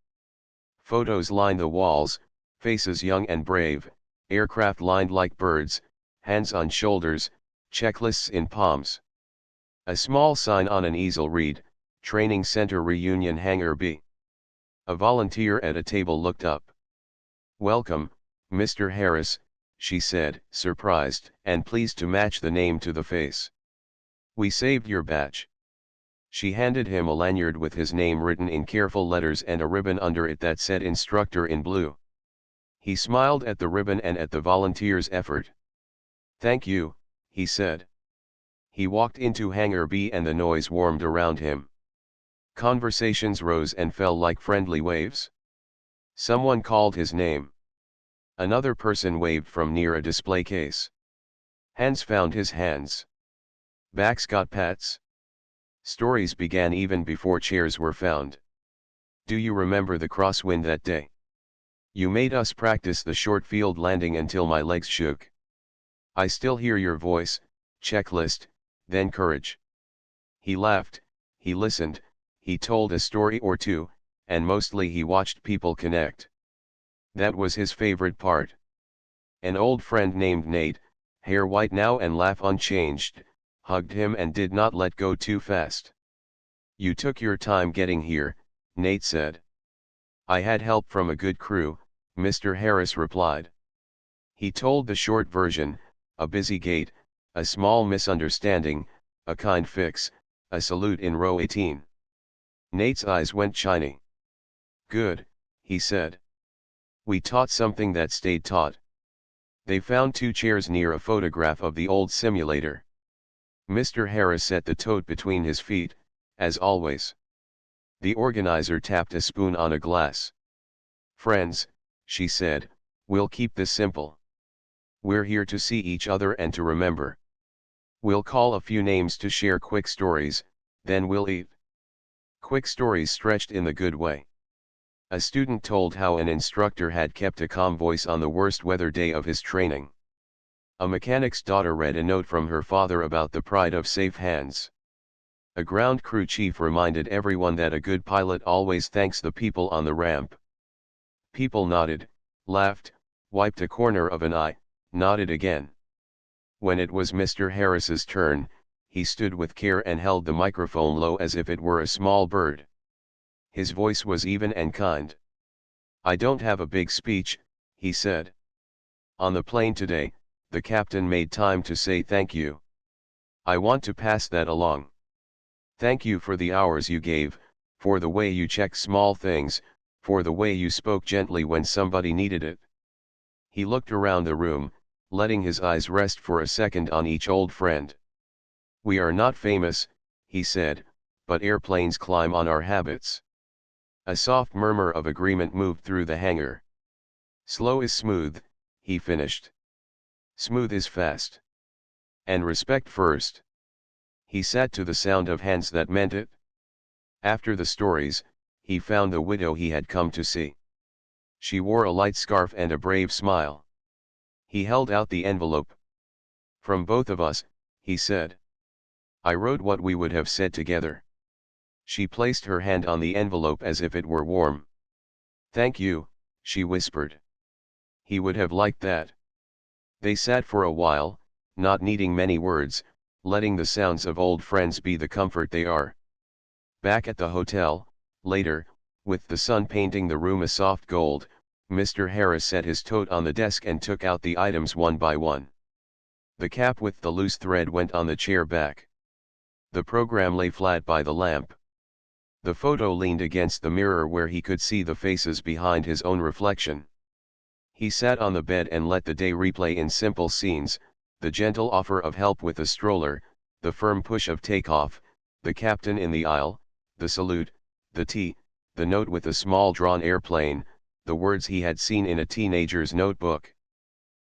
Photos lined the walls, faces young and brave, aircraft lined like birds, hands on shoulders, checklists in palms. A small sign on an easel read, "Training Center Reunion Hangar B." A volunteer at a table looked up. "Welcome, Mr. Harris," she said, surprised and pleased to match the name to the face. "We saved your badge." She handed him a lanyard with his name written in careful letters and a ribbon under it that said "Instructor" in blue. He smiled at the ribbon and at the volunteer's effort. "Thank you," he said. He walked into Hangar B and the noise warmed around him. Conversations rose and fell like friendly waves. Someone called his name. Another person waved from near a display case. Hands found his hands. Backs got pats. Stories began even before chairs were found. "Do you remember the crosswind that day? You made us practice the short field landing until my legs shook. I still hear your voice, checklist, then courage." He laughed, he listened, he told a story or two, and mostly he watched people connect. That was his favorite part. An old friend named Nate, hair white now and laugh unchanged, hugged him and did not let go too fast. "You took your time getting here," Nate said. "I had help from a good crew," Mr. Harris replied. He told the short version: a busy gate, a small misunderstanding, a kind fix, a salute in row 18. Nate's eyes went shiny. "Good," he said. "We taught something that stayed taught." They found 2 chairs near a photograph of the old simulator. Mr. Harris set the tote between his feet, as always. The organizer tapped a spoon on a glass. "Friends," she said, "we'll keep this simple. We're here to see each other and to remember. We'll call a few names to share quick stories, then we'll eat." Quick stories stretched in the good way. A student told how an instructor had kept a calm voice on the worst weather day of his training. A mechanic's daughter read a note from her father about the pride of safe hands. A ground crew chief reminded everyone that a good pilot always thanks the people on the ramp. People nodded, laughed, wiped a corner of an eye, nodded again. When it was Mr. Harris's turn, he stood with care and held the microphone low as if it were a small bird. His voice was even and kind. "I don't have a big speech," he said. "On the plane today, the captain made time to say thank you. I want to pass that along. Thank you for the hours you gave, for the way you checked small things, for the way you spoke gently when somebody needed it." He looked around the room, letting his eyes rest for a second on each old friend. "We are not famous," he said, "but airplanes climb on our habits. A soft murmur of agreement moved through the hangar. Slow is smooth, he finished. Smooth is fast. And respect first. He sat to the sound of hands that meant it. After the stories, he found the widow he had come to see. She wore a light scarf and a brave smile. He held out the envelope. From both of us, he said. I wrote what we would have said together. She placed her hand on the envelope as if it were warm. Thank you, she whispered. He would have liked that. They sat for a while, not needing many words, letting the sounds of old friends be the comfort they are. Back at the hotel, later, with the sun painting the room a soft gold, Mr. Harris set his tote on the desk and took out the items one by one. The cap with the loose thread went on the chair back. The program lay flat by the lamp. The photo leaned against the mirror where he could see the faces behind his own reflection. He sat on the bed and let the day replay in simple scenes, the gentle offer of help with a stroller, the firm push of takeoff, the captain in the aisle, the salute, the tea, the note with a small drawn airplane, the words he had seen in a teenager's notebook.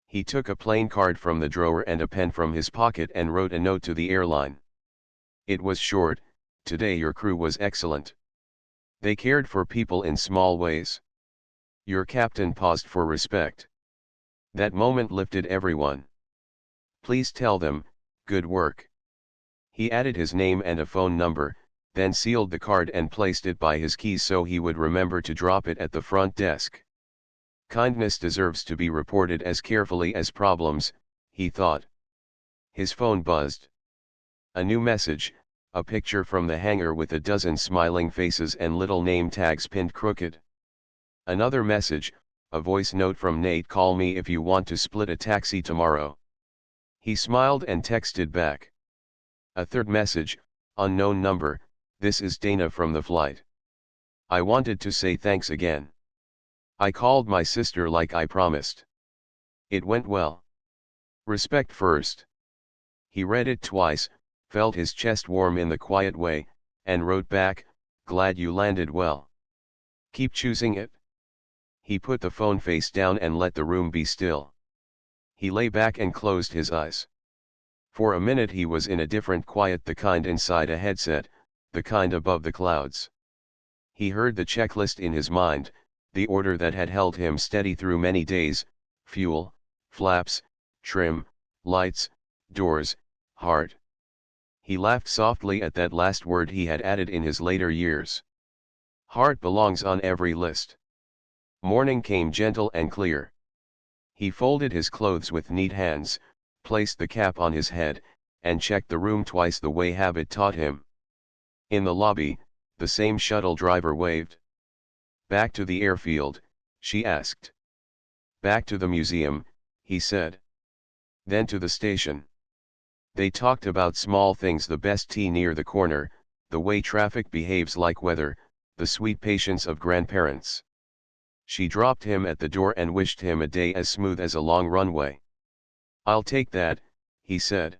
He took a plain card from the drawer and a pen from his pocket and wrote a note to the airline. It was short. Today your crew was excellent. They cared for people in small ways. Your captain paused for respect. That moment lifted everyone. Please tell them, good work. He added his name and a phone number, then sealed the card and placed it by his keys so he would remember to drop it at the front desk. Kindness deserves to be reported as carefully as problems, he thought. His phone buzzed. A new message, a picture from the hangar with a dozen smiling faces and little name tags pinned crooked. Another message, a voice note from Nate: call me if you want to split a taxi tomorrow. He smiled and texted back. A third message, unknown number, this is Dana from the flight. I wanted to say thanks again. I called my sister like I promised. It went well. Respect first. He read it twice, felt his chest warm in the quiet way, and wrote back, glad you landed well. Keep choosing it. He put the phone face down and let the room be still. He lay back and closed his eyes. For a minute he was in a different quiet, the kind inside a headset, the kind above the clouds. He heard the checklist in his mind, the order that had held him steady through many days: fuel, flaps, trim, lights, doors, heart. He laughed softly at that last word he had added in his later years. Heart belongs on every list. Morning came gentle and clear. He folded his clothes with neat hands, placed the cap on his head, and checked the room twice the way habit taught him. In the lobby, the same shuttle driver waved. Back to the airfield, she asked. Back to the museum, he said. Then to the station. They talked about small things: the best tea near the corner, the way traffic behaves like weather, the sweet patience of grandparents. She dropped him at the door and wished him a day as smooth as a long runway. I'll take that, he said.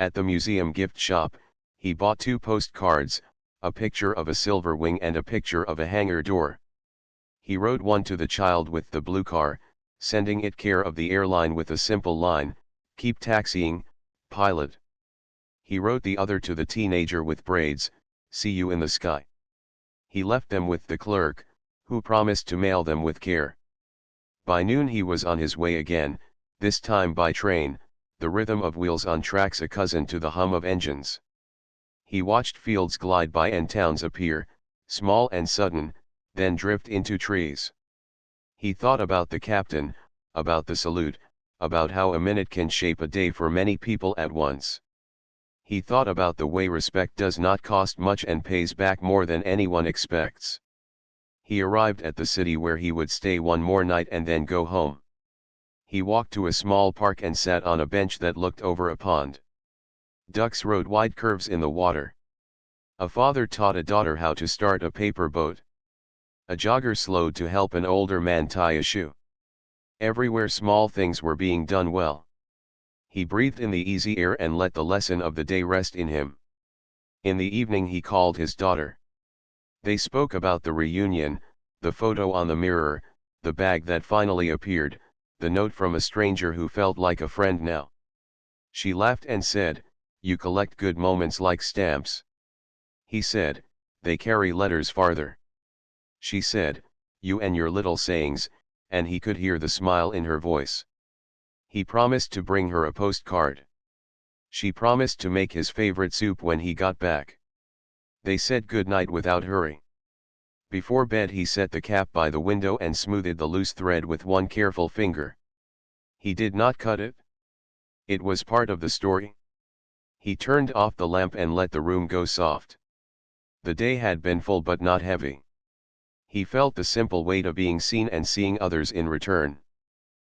At the museum gift shop, he bought 2 postcards, a picture of a silver wing and a picture of a hangar door. He wrote one to the child with the blue car, sending it care of the airline with a simple line, keep taxiing, pilot. He wrote the other to the teenager with braids, see you in the sky. He left them with the clerk, who promised to mail them with care. By noon he was on his way again, this time by train, the rhythm of wheels on tracks a cousin to the hum of engines. He watched fields glide by and towns appear, small and sudden, then drift into trees. He thought about the captain, about the salute, about how a minute can shape a day for many people at once. He thought about the way respect does not cost much and pays back more than anyone expects. He arrived at the city where he would stay one more night and then go home. He walked to a small park and sat on a bench that looked over a pond. Ducks rode wide curves in the water. A father taught a daughter how to start a paper boat. A jogger slowed to help an older man tie a shoe. Everywhere small things were being done well. He breathed in the easy air and let the lesson of the day rest in him. In the evening he called his daughter. They spoke about the reunion, the photo on the mirror, the bag that finally appeared, the note from a stranger who felt like a friend now. She laughed and said, "You collect good moments like stamps." He said, "They carry letters farther." She said, "You and your little sayings," and he could hear the smile in her voice. He promised to bring her a postcard. She promised to make his favorite soup when he got back. They said good night without hurry. Before bed he set the cap by the window and smoothed the loose thread with one careful finger. He did not cut it. It was part of the story. He turned off the lamp and let the room go soft. The day had been full but not heavy. He felt the simple weight of being seen and seeing others in return.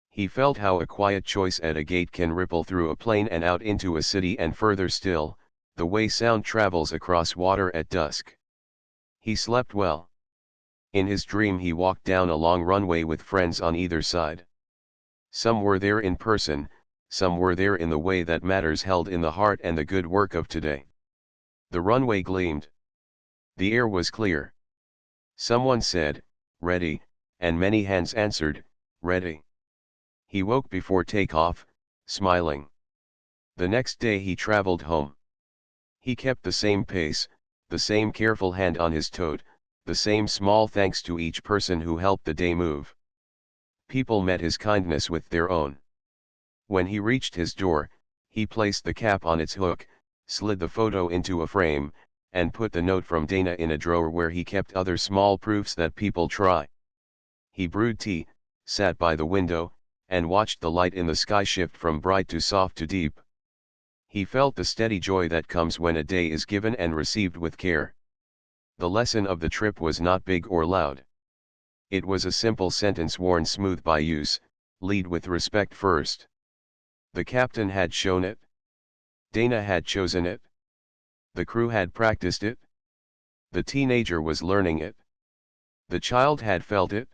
He felt how a quiet choice at a gate can ripple through a plain and out into a city and further still, the way sound travels across water at dusk. He slept well. In his dream he walked down a long runway with friends on either side. Some were there in person, some were there in the way that matters held in the heart and the good work of today. The runway gleamed. The air was clear. Someone said, "Ready," and many hands answered, "Ready." He woke before takeoff, smiling. The next day he traveled home. He kept the same pace, the same careful hand on his tote, the same small thanks to each person who helped the day move. People met his kindness with their own. When he reached his door, he placed the cap on its hook, slid the photo into a frame, and put the note from Dana in a drawer where he kept other small proofs that people try. He brewed tea, sat by the window, and watched the light in the sky shift from bright to soft to deep. He felt the steady joy that comes when a day is given and received with care. The lesson of the trip was not big or loud. It was a simple sentence worn smooth by use: lead with respect first. The captain had shown it. Dana had chosen it. The crew had practiced it. The teenager was learning it. The child had felt it.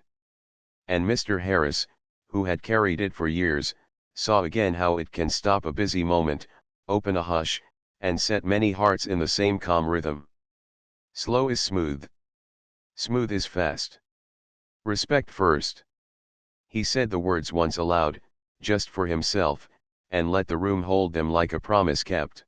And Mr. Harris, who had carried it for years, saw again how it can stop a busy moment, open a hush, and set many hearts in the same calm rhythm. Slow is smooth. Smooth is fast. Respect first. He said the words once aloud, just for himself, and let the room hold them like a promise kept.